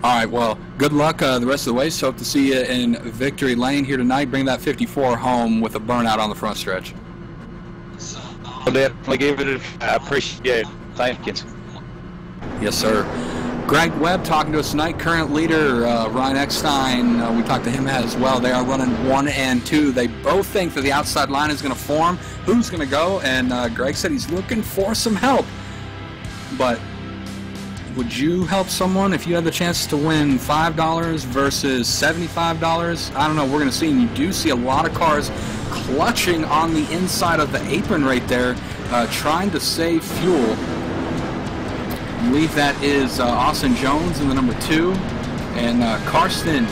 All right, well, good luck the rest of the way. So hope to see you in victory lane here tonight. Bring that 54 home with a burnout on the front stretch. I'll definitely give it a try. I appreciate it. Thank you. Yes, sir. Greg Webb talking to us tonight. Current leader Ryan Eckstein. We talked to him as well. They are running 1 and 2. They both think that the outside line is going to form. Who's going to go? And Greg said he's looking for some help. But would you help someone if you had the chance to win $5 versus $75? I don't know. We're going to see. And you do see a lot of cars clutching on the inside of the apron right there, trying to save fuel. I believe that is Austin Jones in the number 2. And Karsten,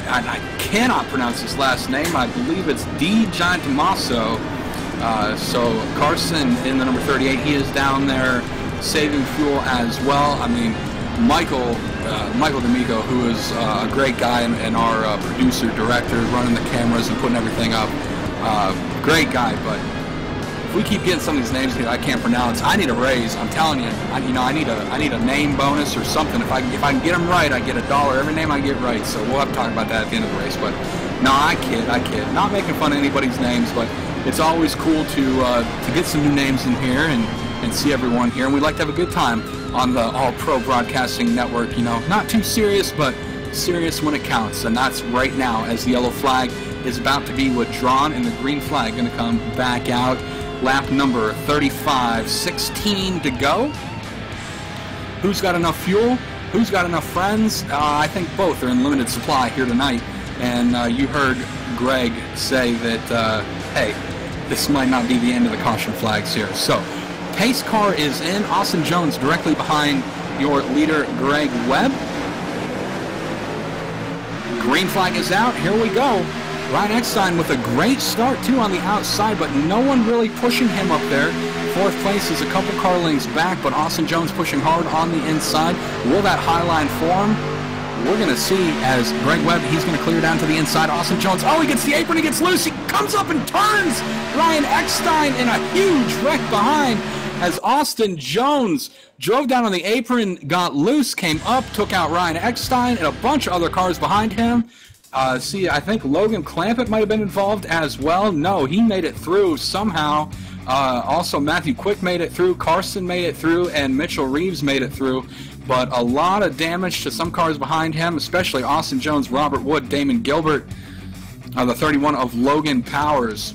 I cannot pronounce his last name. I believe it's Di Giantomaso. So Karsten in the number 38, he is down there saving fuel as well. I mean, Michael D'Amico, who is a great guy and our producer, director, running the cameras and putting everything up. Great guy, but if we keep getting some of these names that I can't pronounce, I need a raise. I'm telling you, I need a name bonus or something. If I can get them right, I get $1 every name I get right. So we'll have to talk about that at the end of the race. But no, I kid. Not making fun of anybody's names, but it's always cool to get some new names in here and see everyone here. And we'd like to have a good time on the All Pro Broadcasting Network. You know, not too serious, but serious when it counts. And that's right now, as the yellow flag is about to be withdrawn and the green flag going to come back out. Lap number 35, 16 to go. Who's got enough fuel? Who's got enough friends? I think both are in limited supply here tonight. And you heard Greg say that, hey, this might not be the end of the caution flags here. So, pace car is in. Austin Jones directly behind your leader, Greg Webb. Green flag is out. Here we go. Ryan Eckstein with a great start, too, on the outside, but no one really pushing him up there. Fourth place is a couple car lengths back, but Austin Jones pushing hard on the inside. Will that high line form? We're going to see as Greg Webb, he's going to clear down to the inside. Austin Jones, oh, he gets the apron, he gets loose. He comes up and turns Ryan Eckstein in a huge wreck behind as Austin Jones drove down on the apron, got loose, came up, took out Ryan Eckstein and a bunch of other cars behind him. See, I think Logan Clampett might have been involved as well. No, he made it through somehow. Also, Matthew Quick made it through, Carson made it through, and Mitchell Reeves made it through. But a lot of damage to some cars behind him, especially Austin Jones, Robert Wood, Damon Gilbert, the 31 of Logan Powers,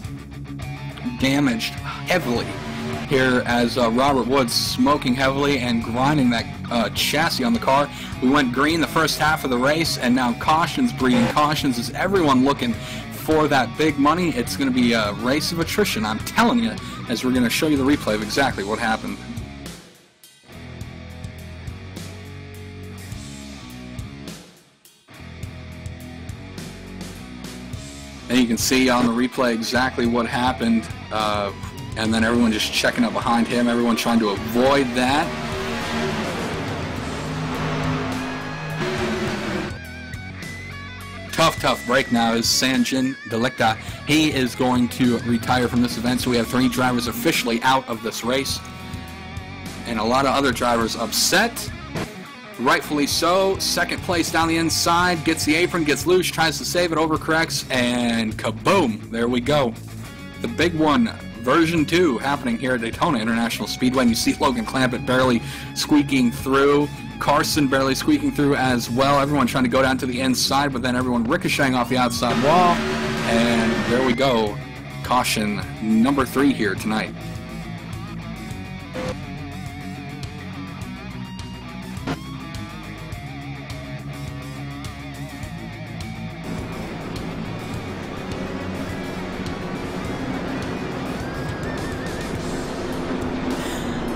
damaged heavily here as Robert Wood smoking heavily and grinding that chassis on the car. We went green the first half of the race, and now cautions, breeding cautions. Is everyone looking for that big money? It's going to be a race of attrition, I'm telling you, as we're going to show you the replay of exactly what happened. And you can see on the replay exactly what happened, and then everyone just checking up behind him, everyone trying to avoid that. Tough break now is Sanjin Delicta. He is going to retire from this event, so we have 3 drivers officially out of this race. And a lot of other drivers upset. Rightfully so. Second place down the inside, gets the apron, gets loose, tries to save it, overcorrects, and kaboom! There we go. The big one, version 2, happening here at Daytona International Speedway. And you see Logan Clampett barely squeaking through. Carson barely squeaking through as well. Everyone trying to go down to the inside, but then everyone ricocheting off the outside wall. And there we go. Caution number 3 here tonight.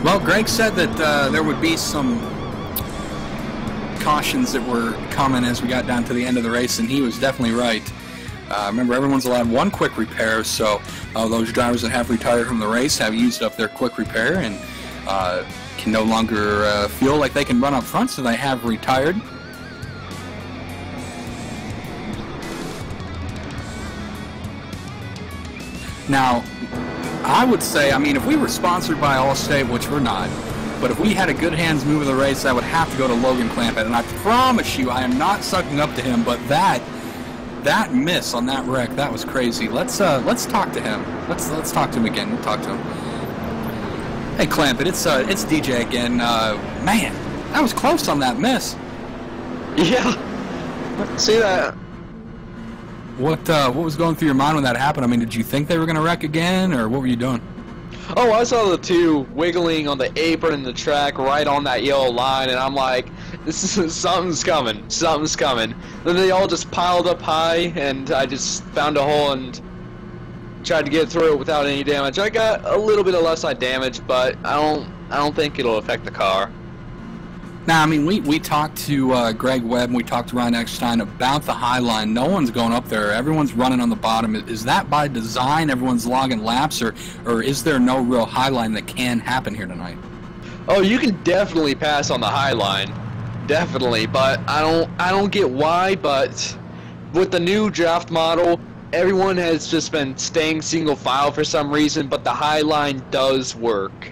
Well, Greg said that there would be some cautions that were coming as we got down to the end of the race, and he was definitely right. Remember, everyone's allowed 1 quick repair, so those drivers that have retired from the race have used up their quick repair and can no longer feel like they can run up front, so they have retired. Now, I would say, I mean, if we were sponsored by Allstate, which we're not, but if we had a good hands move of the race, I would have to go to Logan Clampett, and I promise you, I am not sucking up to him, but that miss on that wreck, that was crazy. Let's talk to him. Let's talk to him again. We'll talk to him. Hey Clampett, it's DJ again. Man, that was close on that miss. Yeah. See that? What was going through your mind when that happened? I mean, did you think they were going to wreck again, or what were you doing? Oh, I saw the two wiggling on the apron in the track right on that yellow line, and I'm like, something's coming, something's coming. Then they all just piled up high, and I just found a hole and tried to get through it without any damage. I got a little bit of left side damage, but I don't think it'll affect the car. Now, I mean, we talked to Greg Webb and we talked to Ryan Eckstein about the high line. No one's going up there. Everyone's running on the bottom. Is that by design? Everyone's logging laps, or is there no real high line that can happen here tonight? Oh, you can definitely pass on the high line, definitely. But I don't get why. But with the new draft model, everyone has just been staying single file for some reason. But the high line does work.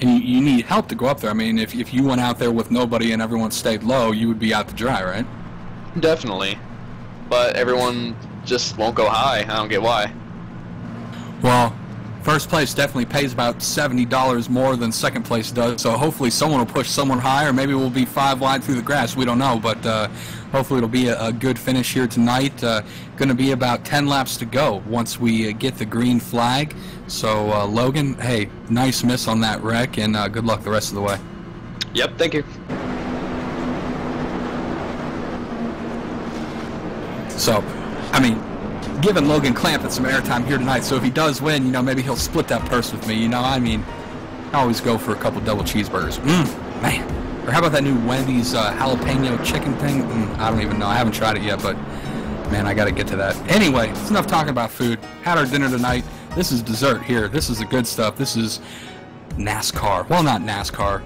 And you need help to go up there. I mean, if you went out there with nobody and everyone stayed low, you would be out to dry, right? Definitely. But everyone just won't go high. I don't get why. Well, first place definitely pays about $70 more than second place does, so hopefully someone will push someone higher. Maybe we'll be 5 wide through the grass. We don't know, but hopefully it'll be a good finish here tonight. Going to be about 10 laps to go once we get the green flag. So, Logan, hey, nice miss on that wreck, and good luck the rest of the way. Yep, thank you. So, I mean, giving Logan Clampett some airtime here tonight, so if he does win, you know, maybe he'll split that purse with me, you know, I mean, I always go for a couple double cheeseburgers. Man. Or how about that new Wendy's jalapeno chicken thing? I don't even know. I haven't tried it yet, but, man, I got to get to that. Anyway, it's enough talking about food. Had our dinner tonight. This is dessert here. This is the good stuff. This is NASCAR. Well, not NASCAR.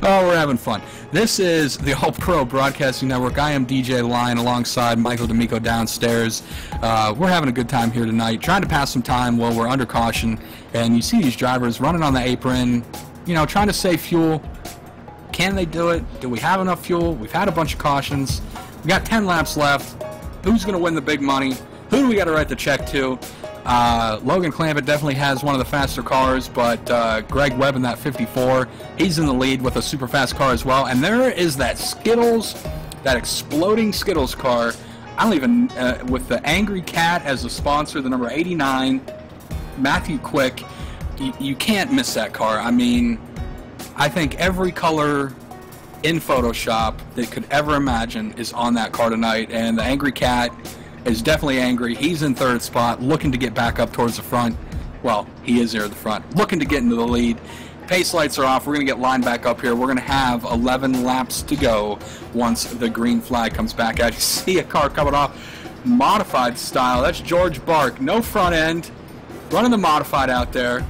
Oh, we're having fun. This is the All Pro Broadcasting Network. I am DJ Lyon alongside Michael D'Amico downstairs. We're having a good time here tonight, trying to pass some time while we're under caution. And you see these drivers running on the apron, you know, trying to save fuel. Can they do it? Do we have enough fuel? We've had a bunch of cautions. We got 10 laps left. Who's going to win the big money? Who do we got to write the check to? Logan Clampett definitely has one of the faster cars, but Greg Webb in that 54, he's in the lead with a super fast car as well. And there is that Skittles, that exploding Skittles car. I don't even, with the Angry Cat as a sponsor, the number 89, Matthew Quick, you can't miss that car. I mean, I think every color in Photoshop that could ever imagine is on that car tonight, and the Angry Cat is definitely angry. He's in third spot, looking to get back up towards the front. Well, he is there at the front, looking to get into the lead. Pace lights are off. We're going to get lined back up here. We're going to have 11 laps to go once the green flag comes back out. You see a car coming off modified style. That's George Bark. No front end. Running the modified out there.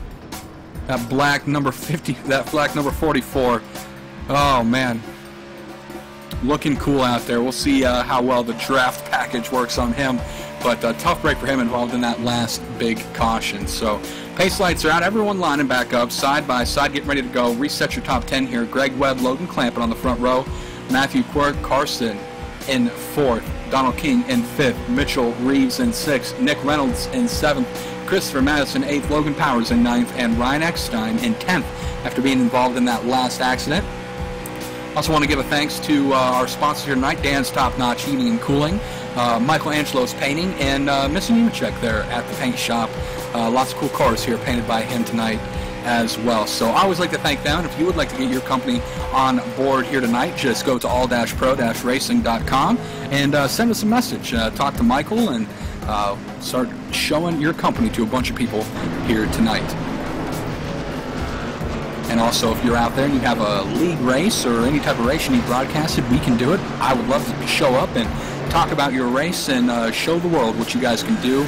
That black number 50, that black number 44. Oh, man. Looking cool out there. We'll see how well the draft package works on him. But tough break for him involved in that last big caution. So pace lights are out. Everyone lining back up, side by side, getting ready to go. Reset your top 10 here. Greg Webb, Logan Clampett on the front row. Matthew Quirk, Carson in fourth. Donald King in fifth. Mitchell Reeves in sixth. Nick Reynolds in seventh. Christopher Madison eighth. Logan Powers in ninth. And Ryan Eckstein in 10th after being involved in that last accident. Also want to give a thanks to our sponsor here tonight, Dan's Top Notch Heating and Cooling, Michael Angelo's Painting, and Mr. Nemechek there at the paint shop. Lots of cool cars here painted by him tonight as well. So I always like to thank them. And if you would like to get your company on board here tonight, just go to all-pro-racing.com and send us a message. Talk to Michael and start showing your company to a bunch of people here tonight. And also, if you're out there and you have a league race or any type of race you need broadcasted, we can do it. I would love to show up and talk about your race and show the world what you guys can do.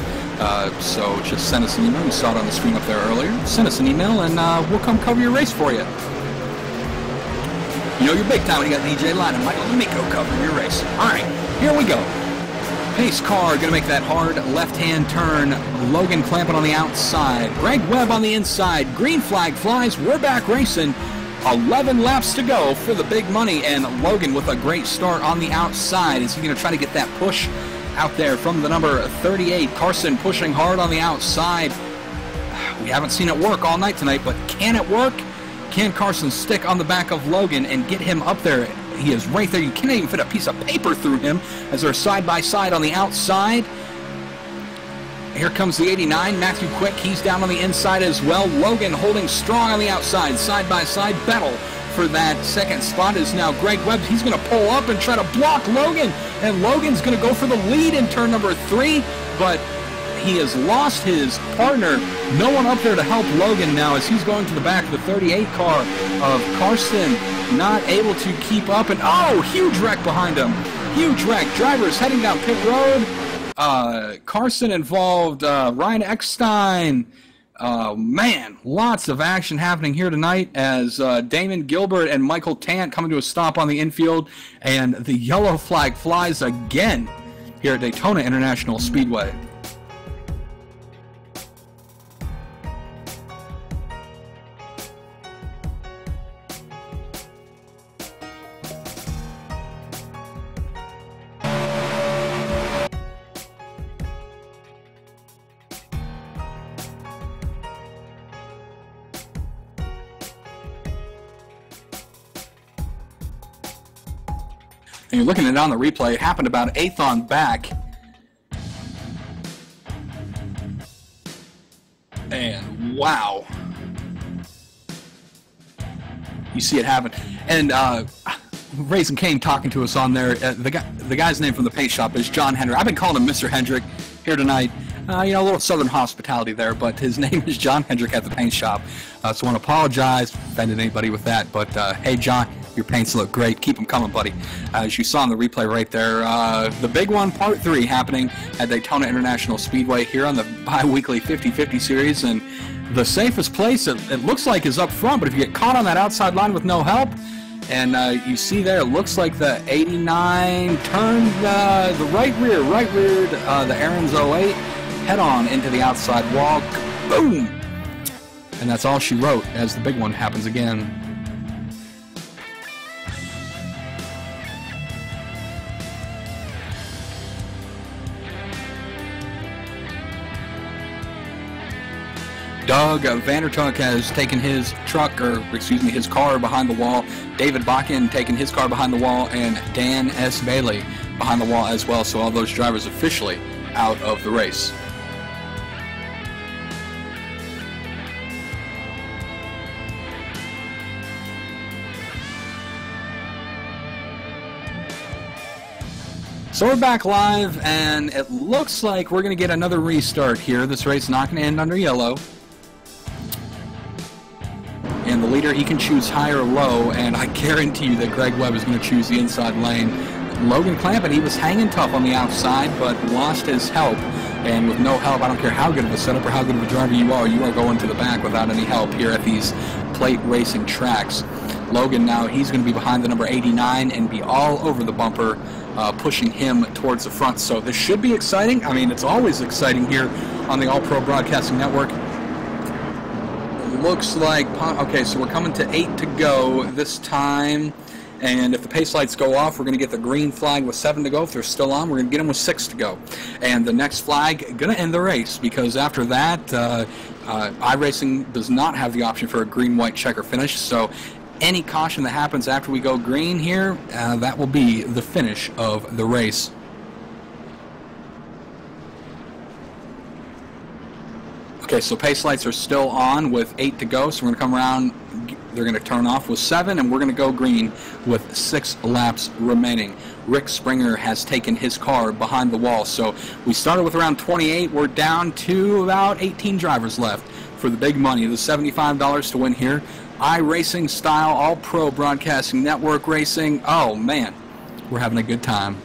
So just send us an email. You saw it on the screen up there earlier. Send us an email and we'll come cover your race for you. You know you're big time when you got DJ Lyon and Michael D'Amico covering your race. All right, here we go. Pace car going to make that hard left-hand turn. Logan Clampett on the outside. Greg Webb on the inside. Green flag flies. We're back racing. 11 laps to go for the big money. And Logan with a great start on the outside. Is he going to try to get that push out there from the number 38? Carson pushing hard on the outside. We haven't seen it work all night tonight, but can it work? Can Carson stick on the back of Logan and get him up there? He is right there. You can't even fit a piece of paper through him as they're side by side on the outside. Here comes the 89, Matthew Quick. He's down on the inside as well. Logan holding strong on the outside, side by side. Battle for that second spot is now Greg Webb. He's going to pull up and try to block Logan, and Logan's going to go for the lead in turn number 3, but he has lost his partner. No one up there to help Logan now as he's going to the back of the 38 car of Carson, not able to keep up, and oh, huge wreck behind him. Huge wreck. Drivers heading down pit road. Carson involved, Ryan Eckstein. Man, lots of action happening here tonight as Damon Gilbert and Michael Tant coming to a stop on the infield, and the yellow flag flies again here at Daytona International Speedway. And you're looking at it on the replay. It happened about 8th on back. And wow. You see it happen. And Raisin Kane talking to us on there. The guy's name from the paint shop is John Hendrick. I've been calling him Mr. Hendrick here tonight. You know, a little southern hospitality there, but his name is John Hendrick at the paint shop. So I want to apologize if I offended anybody with that. But hey, John, your paints look great. Keep them coming, buddy. As you saw in the replay right there, the big one, Part 3, happening at Daytona International Speedway here on the bi-weekly 50-50 series. And the safest place, it looks like, is up front. But if you get caught on that outside line with no help, and you see there, it looks like the 89 turned the right reared the Aaron's 08 head-on into the outside wall. Boom! And that's all she wrote as the big one happens again. Doug Vandertuck has taken his his car behind the wall. David Bakken taking his car behind the wall, and Dan S. Bailey behind the wall as well. So all those drivers officially out of the race. So we're back live, and it looks like we're going to get another restart here. This race is not going to end under yellow. And the leader, he can choose high or low, and I guarantee you that Greg Webb is going to choose the inside lane. Logan Clampett, he was hanging tough on the outside, but lost his help. And with no help, I don't care how good of a setup or how good of a driver you are going to the back without any help here at these plate racing tracks. Logan now, he's going to be behind the number 89 and be all over the bumper, pushing him towards the front. So this should be exciting. I mean, it's always exciting here on the All-Pro Broadcasting Network. Looks like, okay, so we're coming to 8 to go this time. And if the pace lights go off, we're going to get the green flag with 7 to go. If they're still on, we're going to get them with 6 to go. And the next flag going to end the race, because after that, iRacing does not have the option for a green-white checker finish. So any caution that happens after we go green here, that will be the finish of the race. Okay, so pace lights are still on with 8 to go, so we're going to come around, they're going to turn off with 7, and we're going to go green with 6 laps remaining. Rick Springer has taken his car behind the wall, so we started with around 28, we're down to about 18 drivers left for the big money, the $75 to win here. iRacing style, All-Pro Broadcasting Network racing. Oh, man, we're having a good time.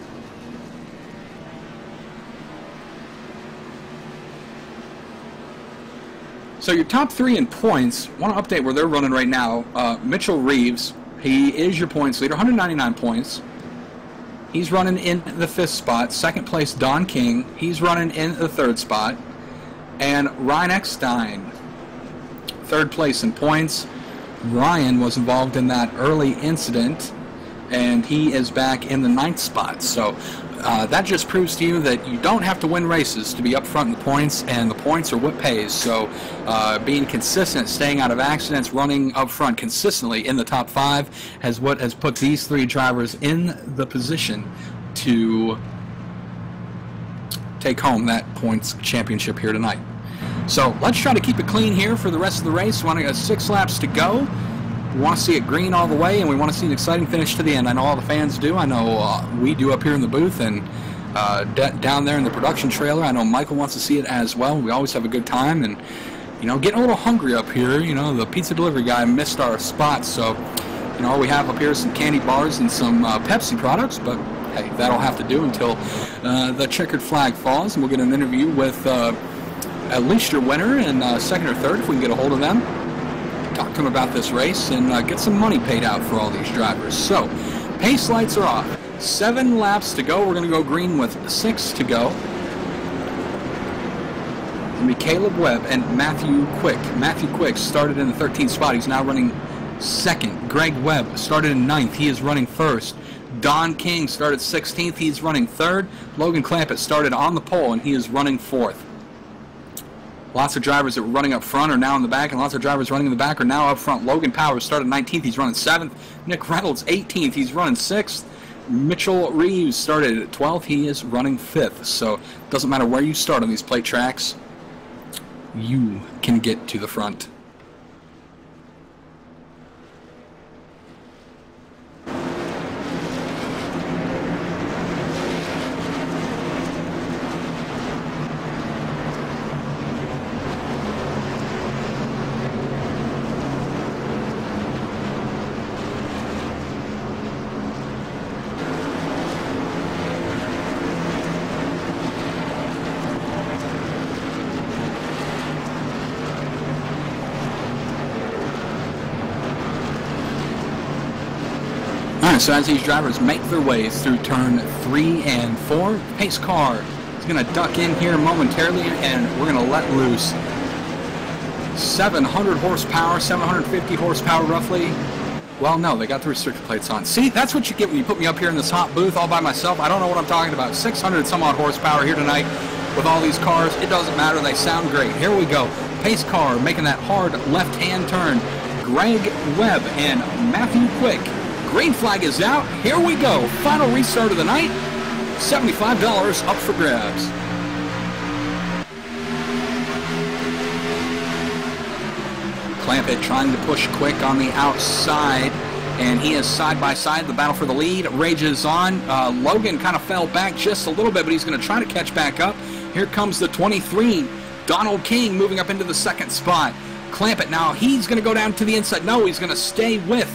So your top 3 in points, I want to update where they're running right now. Mitchell Reeves, he is your points leader, 199 points. He's running in the 5th spot. 2nd place, Don King. He's running in the 3rd spot. And Ryan Eckstein, 3rd place in points. Ryan was involved in that early incident, and he is back in the 9th spot. So that just proves to you that you don't have to win races to be up front in the points, and the points are what pays. So being consistent, staying out of accidents, running up front consistently in the top 5 has what has put these 3 drivers in the position to take home that points championship here tonight. So let's try to keep it clean here for the rest of the race. We want to get 6 laps to go. We want to see it green all the way, and we want to see an exciting finish to the end. I know all the fans do. I know we do up here in the booth, and down there in the production trailer. I know Michael wants to see it as well. We always have a good time, and you know, getting a little hungry up here. You know, the pizza delivery guy missed our spot, so you know, all we have up here is some candy bars and some Pepsi products, but hey, that'll have to do until the checkered flag falls, and we'll get an interview with at least your winner and 2nd or 3rd if we can get a hold of them. Talk to them about this race and get some money paid out for all these drivers. So, pace lights are off. 7 laps to go. We're going to go green with 6 to go. It's going to be Caleb Webb and Matthew Quick. Matthew Quick started in the 13th spot. He's now running 2nd. Greg Webb started in 9th. He is running 1st. Don King started 16th. He's running 3rd. Logan Clampett started on the pole, and he is running 4th. Lots of drivers that were running up front are now in the back, and lots of drivers running in the back are now up front. Logan Powers started 19th. He's running 7th. Nick Reynolds, 18th. He's running 6th. Mitchell Reeves started at 12th. He is running 5th. So it doesn't matter where you start on these plate tracks, you can get to the front. So as these drivers make their way through turn 3 and 4, pace car is going to duck in here momentarily, and we're going to let loose 700 horsepower, 750 horsepower roughly. Well, no, they got the restrictor plates on. See, that's what you get when you put me up here in this hot booth all by myself. I don't know what I'm talking about. 600 some odd horsepower here tonight with all these cars. It doesn't matter. They sound great. Here we go. Pace car making that hard left-hand turn. Greg Webb and Matthew Quick. Green flag is out. Here we go. Final restart of the night. $75 up for grabs. Clampett trying to push Quick on the outside, and he is side by side. The battle for the lead rages on. Logan kind of fell back just a little bit, but he's going to try to catch back up. Here comes the 23. Donald King moving up into the 2nd spot. Clampett now, he's going to go down to the inside. No, he's going to stay with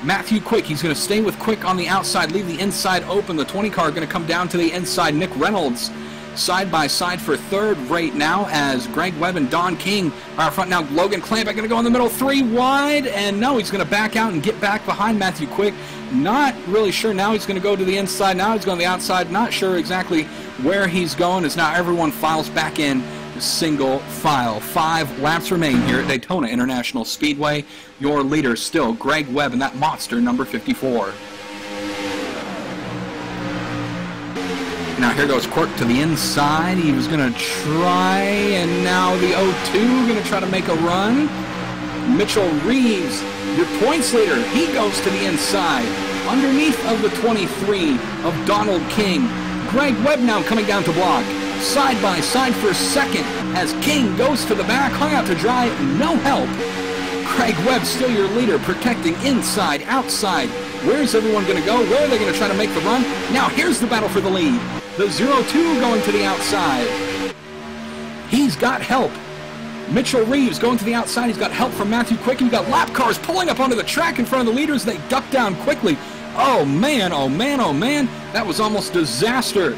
Matthew Quick. He's going to stay with Quick on the outside, leave the inside open. The 20 car going to come down to the inside. Nick Reynolds side by side for 3rd right now as Greg Webb and Don King are out front now. Logan Clampett going to go in the middle, 3 wide, and no, he's going to back out and get back behind Matthew Quick. Not really sure. Now he's going to go to the inside. Now he's going to the outside. Not sure exactly where he's going as now everyone files back in single file. 5 laps remain here at Daytona International Speedway. Your leader still Greg Webb and that monster number 54. Now here goes Quirk to the inside. He was going to try, and now the 02 going to try to make a run. Mitchell Reeves, your points leader, he goes to the inside. Underneath of the 23 of Donald King. Greg Webb now coming down to block. Side by side for 2nd as King goes to the back, hung out to dry, no help. Greg Webb still your leader, protecting inside, outside. Where's everyone going to go? Where are they going to try to make the run? Now here's the battle for the lead. The 02 going to the outside. He's got help. Mitchell Reeves going to the outside. He's got help from Matthew Quick. You've got lap cars pulling up onto the track in front of the leaders. They duck down quickly. Oh man, oh man, oh man. That was almost disaster.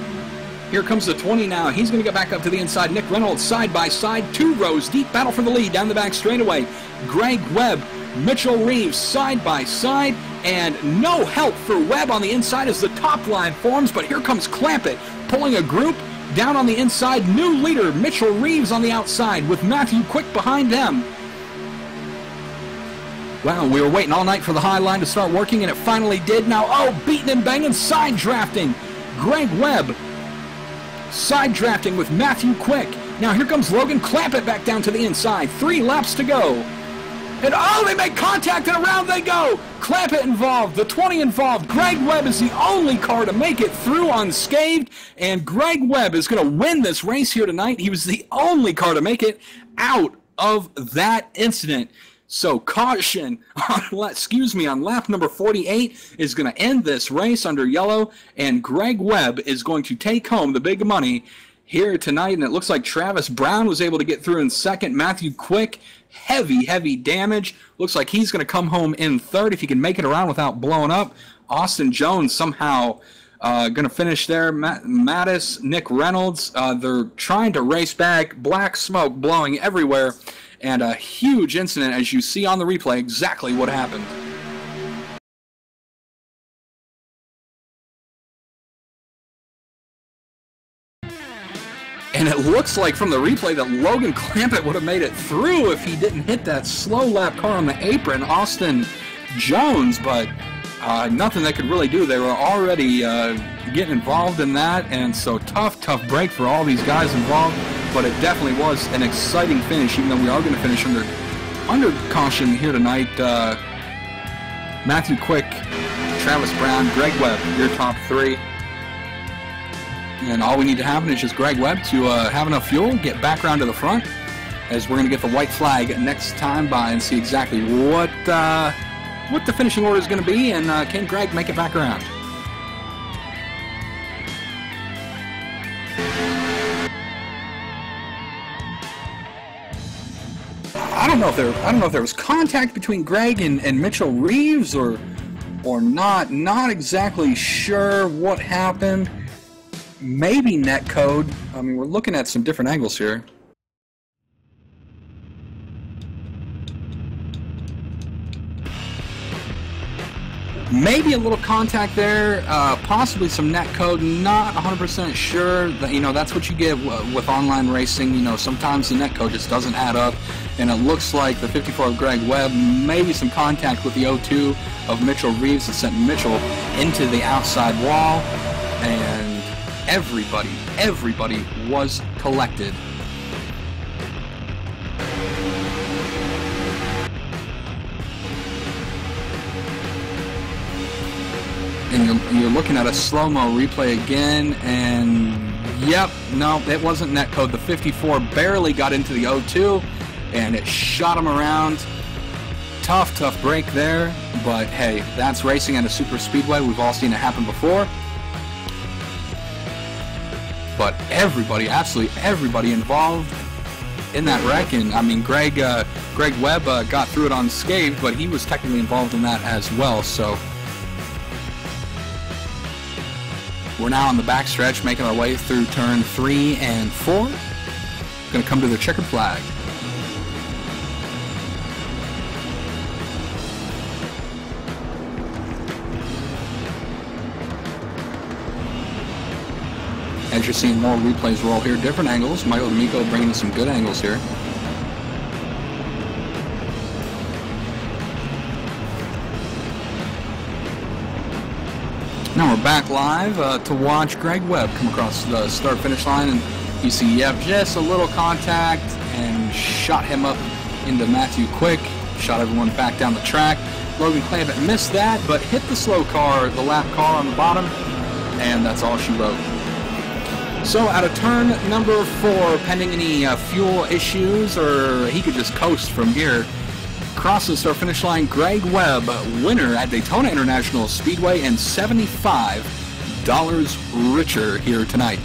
Here comes the 20 now. He's going to get back up to the inside. Nick Reynolds side by side. 2 rows deep. Battle for the lead down the back straightaway. Greg Webb, Mitchell Reeves side by side. And no help for Webb on the inside as the top line forms. But here comes Clampett pulling a group down on the inside. New leader Mitchell Reeves on the outside with Matthew Quick behind them. Wow, we were waiting all night for the high line to start working, and it finally did. Now, oh, beating and banging, side drafting. Greg Webb side drafting with Matthew Quick. Now here comes Logan Clampett back down to the inside. 3 laps to go. And oh, they make contact and around they go. Clampett involved, the 20 involved. Greg Webb is the only car to make it through unscathed. And Greg Webb is going to win this race here tonight. He was the only car to make it out of that incident. So caution on lap number 48 is going to end this race under yellow, and Greg Webb is going to take home the big money here tonight. And it looks like Travis Brown was able to get through in second. Matthew Quick, heavy damage. Looks like he's going to come home in third if he can make it around without blowing up. Austin Jones somehow going to finish there. Mattis, Nick Reynolds, they're trying to race back. Black smoke blowing everywhere. And a huge incident, as you see on the replay, exactly what happened. And it looks like from the replay that Logan Clampett would have made it through if he didn't hit that slow lap car on the apron, Austin Jones, but nothing they could really do. They were already getting involved in that, and so tough break for all these guys involved. But it definitely was an exciting finish, even though we are going to finish under caution here tonight. Matthew Quick, Travis Brown, Greg Webb, your top 3. And all we need to happen is just Greg Webb to have enough fuel, get back around to the front, as we're going to get the white flag next time by and see exactly what the finishing order is going to be, and can Greg make it back around? I don't know if there was contact between Greg and Mitchell Reeves or not. Not exactly sure what happened. Maybe net code. I mean, we're looking at some different angles here. Maybe a little contact there, possibly some net code. Not 100% sure. That, that's what you get with online racing. Sometimes the net code just doesn't add up. And it looks like the 54 of Greg Webb, maybe some contact with the 02 of Mitchell Reeves that sent Mitchell into the outside wall. And everybody was collected. And you're looking at a slow-mo replay again, and yep, no, it wasn't netcode. The 54 barely got into the 02, and it shot him around. Tough break there, but hey, that's racing at a super speedway. We've all seen it happen before. But everybody, absolutely everybody involved in that wreck, and I mean, Greg Webb got through it unscathed, but he was technically involved in that as well, so... We're now on the backstretch, making our way through turn 3 and 4. Going to come to the checkered flag. As you're seeing more replays roll here, different angles. Michael D'Amico bringing some good angles here. Now we're back live to watch Greg Webb come across the start-finish line, and you see, yep, just a little contact, and shot him up into Matthew Quick, shot everyone back down the track. Logan Clampett missed that, but hit the slow car, the lap car on the bottom, and that's all she wrote. So out of turn number 4, pending any fuel issues, or he could just coast from here, crosses the start-finish line, Greg Webb, winner at Daytona International Speedway, and $75 richer here tonight.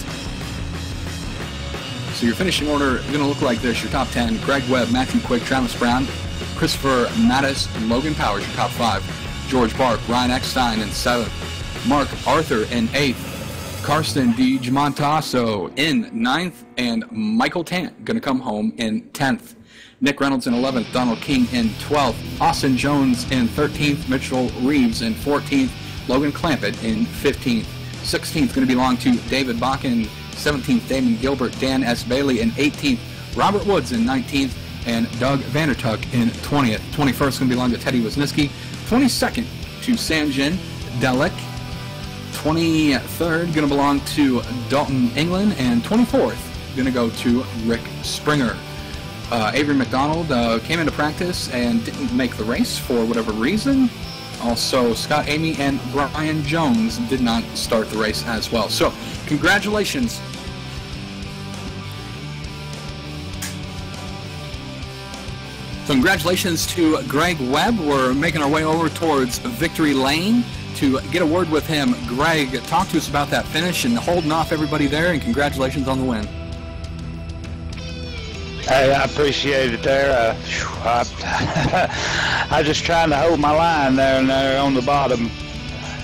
So your finishing order is going to look like this. Your top 10, Greg Webb, Matthew Quick, Travis Brown, Christopher Mattis, Logan Powers, your top 5. George Bark, Ryan Eckstein in 7th. Mark Arthur in 8th. Karsten DiGiamontasso in 9th. And Michael Tant going to come home in 10th. Nick Reynolds in 11th, Donald King in 12th, Austin Jones in 13th, Mitchell Reeves in 14th, Logan Clampett in 15th. 16th going to belong to David Bakken, 17th, Damon Gilbert, Dan S. Bailey in 18th, Robert Woods in 19th, and Doug Vandertuck in 20th. 21st going to belong to Teddy Wisniewski, 22nd to Sanjin Delic, 23rd going to belong to Dalton England, and 24th going to go to Rick Springer. Avery McDonald came into practice and didn't make the race for whatever reason. Also, Scott Amy and Brian Jones did not start the race as well. So, congratulations. So congratulations to Greg Webb. We're making our way over towards Victory Lane to get a word with him. Greg, talk to us about that finish and holding off everybody there, and congratulations on the win. Hey, I appreciate it there. I was just trying to hold my line there on the bottom.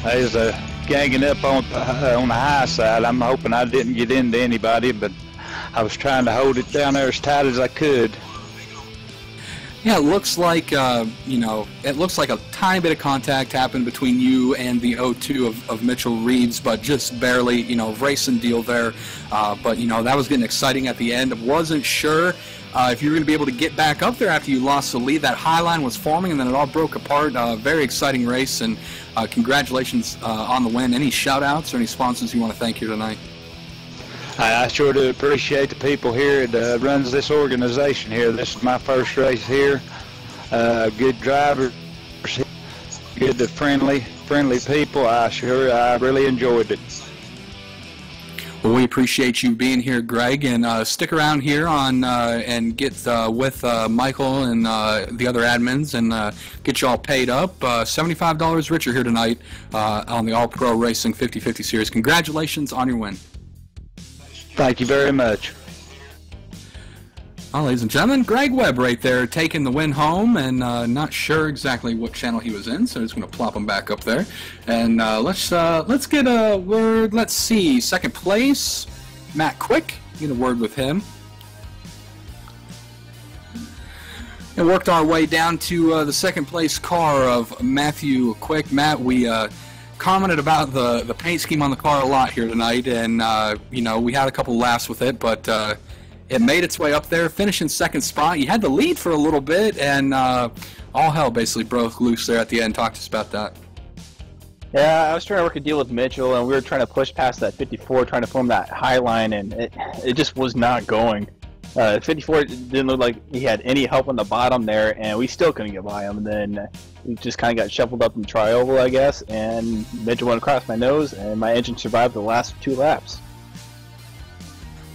There's a ganging up on the high side. I'm hoping I didn't get into anybody, but I was trying to hold it down there as tight as I could. Yeah, it looks like, it looks like a tiny bit of contact happened between you and the 0-2 of Mitchell Reeves, but just barely, racing deal there. But, that was getting exciting at the end. I wasn't sure if you were going to be able to get back up there after you lost the lead. That high line was forming, and then it all broke apart. Very exciting race, and congratulations on the win. Any shout-outs or any sponsors you want to thank here tonight? I sure do appreciate the people here that runs this organization here. This is my first race here. Good drivers, good to friendly people. I really enjoyed it. Well, we appreciate you being here, Greg, and stick around here on and get with Michael and the other admins and get you all paid up. $75 richer here tonight on the All-Pro Racing 50/50 Series. Congratulations on your win. Thank you very much. Well, ladies and gentlemen, Greg Webb right there taking the win home, and not sure exactly what channel he was in, so I'm just going to plop him back up there. And let's get a word. Let's see, second place, Matt Quick. Get a word with him. And worked our way down to the second place car of Matthew Quick. Matt, we commented about the paint scheme on the car a lot here tonight, and we had a couple laughs with it, but it made its way up there, finishing second spot. You had the lead for a little bit, and all hell basically broke loose there at the end. Talk to us about that. Yeah, I was trying to work a deal with Mitchell, and we were trying to push past that 54, trying to form that high line, and it just was not going. 54 didn't look like he had any help on the bottom there, and we still couldn't get by him. And then we just kind of got shuffled up in the tri-oval, I guess, and Mitchell went across my nose, and my engine survived the last 2 laps.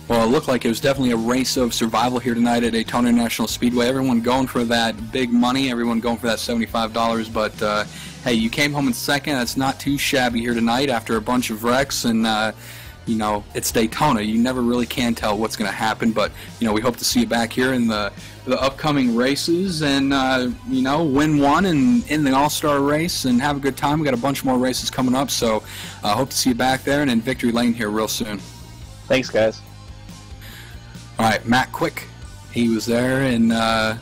Well, it looked like it was definitely a race of survival here tonight at Daytona International Speedway. Everyone going for that big money, everyone going for that $75, but hey, you came home in second. That's not too shabby here tonight after a bunch of wrecks, and it's Daytona. You never really can tell what's going to happen, but we hope to see you back here in the upcoming races, and win one and in the All-Star race and have a good time. We got a bunch more races coming up, so hope to see you back there and in Victory Lane here real soon. Thanks, guys. All right, Matt Quick, he was there, and the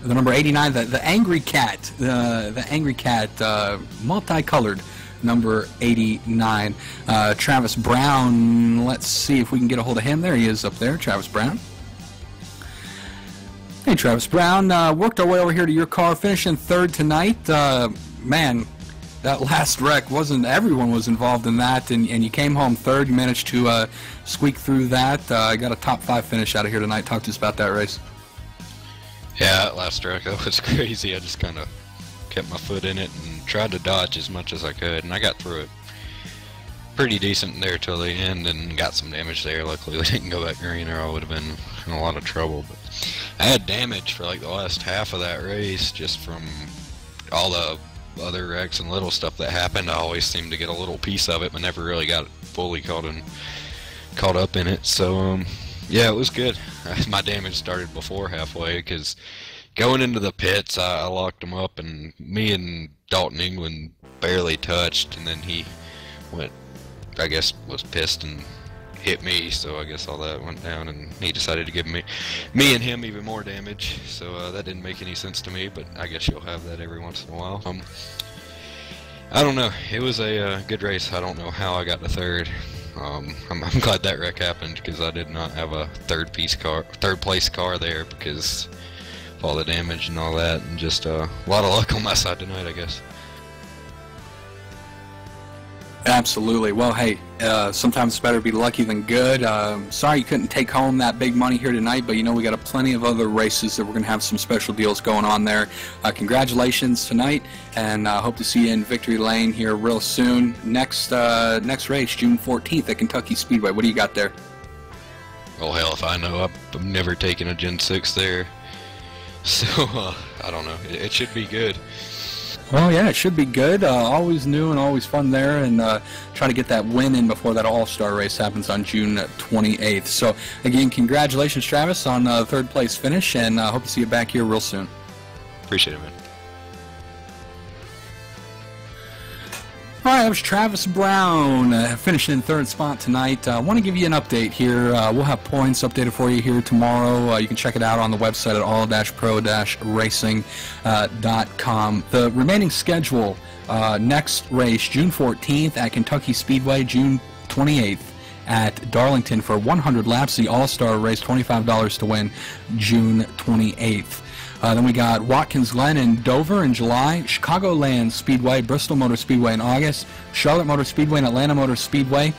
number 89, the Angry Cat, the Angry Cat, multicolored. Number 89, Travis Brown. Let's see if we can get a hold of him. There he is up there, Travis Brown. Hey, Travis Brown, worked our way over here to your car, finishing third tonight. Man, that last wreck, everyone was involved in that, and you came home third. You managed to squeak through that. Got a top 5 finish out of here tonight. Talk to us about that race. Yeah, that last wreck, that was crazy. I just kind of kept my foot in it and tried to dodge as much as I could, and I got through it pretty decent there till the end and got some damage there. Luckily we didn't go back green or I would have been in a lot of trouble. But I had damage for like the last half of that race just from all the other wrecks and little stuff that happened. I always seemed to get a little piece of it but never really got fully caught up in it. So yeah, it was good. My damage started before halfway because going into the pits, I locked him up, and me and Dalton England barely touched, and then he went, I guess, was pissed and hit me, so I guess all that went down, and he decided to give me and him even more damage, so that didn't make any sense to me, but I guess you'll have that every once in a while. I don't know, it was a good race. I don't know how I got to third. I'm glad that wreck happened, because I did not have a third place car there because of all the damage and all that, and just a lot of luck on my side tonight, I guess. Absolutely. Well, hey, sometimes it's better to be lucky than good. Sorry you couldn't take home that big money here tonight, but we got plenty of other races that we're going to have some special deals going on there. Congratulations tonight, and hope to see you in Victory Lane here real soon. Next race, June 14th at Kentucky Speedway. What do you got there? Oh, hell if I know. I've never taken a Gen 6 there. So, I don't know. It should be good. Well, yeah, it should be good. Always new and always fun there, and try to get that win in before that All-Star race happens on June 28th. So, again, congratulations, Travis, on third place finish, and hope to see you back here real soon. Appreciate it, man. All right, that was Travis Brown finishing in third spot tonight. I want to give you an update here. We'll have points updated for you here tomorrow. You can check it out on the website at all-pro-racing.com. The remaining schedule, next race, June 14th at Kentucky Speedway, June 28th at Darlington for 100 laps, the All-Star race, $25 to win, June 28th. Then we got Watkins Glen in Dover in July, Chicagoland Speedway, Bristol Motor Speedway in August, Charlotte Motor Speedway and Atlanta Motor Speedway,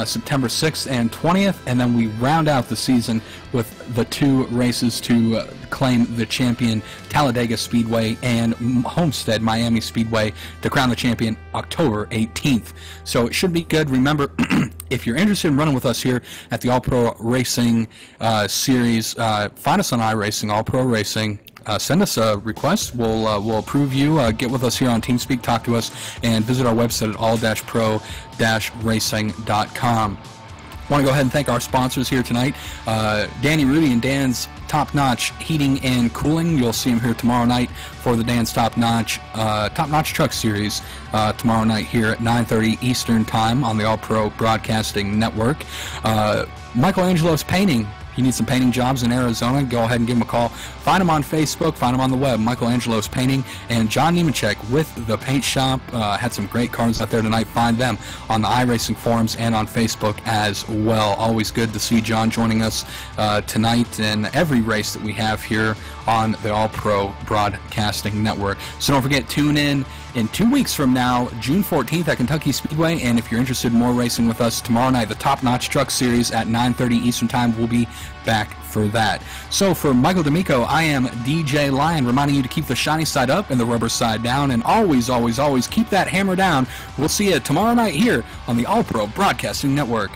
September 6th and 20th, and then we round out the season with the two races to claim the champion, Talladega Speedway and Homestead Miami Speedway, to crown the champion October 18th. So it should be good. Remember, if you're interested in running with us here at the All Pro Racing Series, find us on iRacing, All Pro Racing. Send us a request. We'll approve you. Get with us here on TeamSpeak, talk to us, and visit our website at all-pro-racing.com. I want to go ahead and thank our sponsors here tonight, Danny Rudy and Dan's Top Notch Heating and Cooling. You'll see them here tomorrow night for the Dan's Top Notch Truck Series tomorrow night here at 9:30 Eastern Time on the All Pro Broadcasting Network. Michelangelo's Painting. You need some painting jobs in Arizona, go ahead and give them a call. Find them on Facebook, find them on the web, Michelangelo's Painting, and John Nemechek with The Paint Shop. Had some great cars out there tonight. Find them on the iRacing forums and on Facebook as well. Always good to see John joining us tonight in every race that we have here on the All Pro Broadcasting Network. So don't forget, tune in 2 weeks from now, June 14th at Kentucky Speedway, and if you're interested in more racing with us, tomorrow night, the Top Notch Truck Series at 9:30 Eastern Time. We'll be back for that. So for Michael D'Amico, I am DJ Lion, reminding you to keep the shiny side up and the rubber side down, and always, always, always keep that hammer down. We'll see you tomorrow night here on the All Pro Broadcasting Network.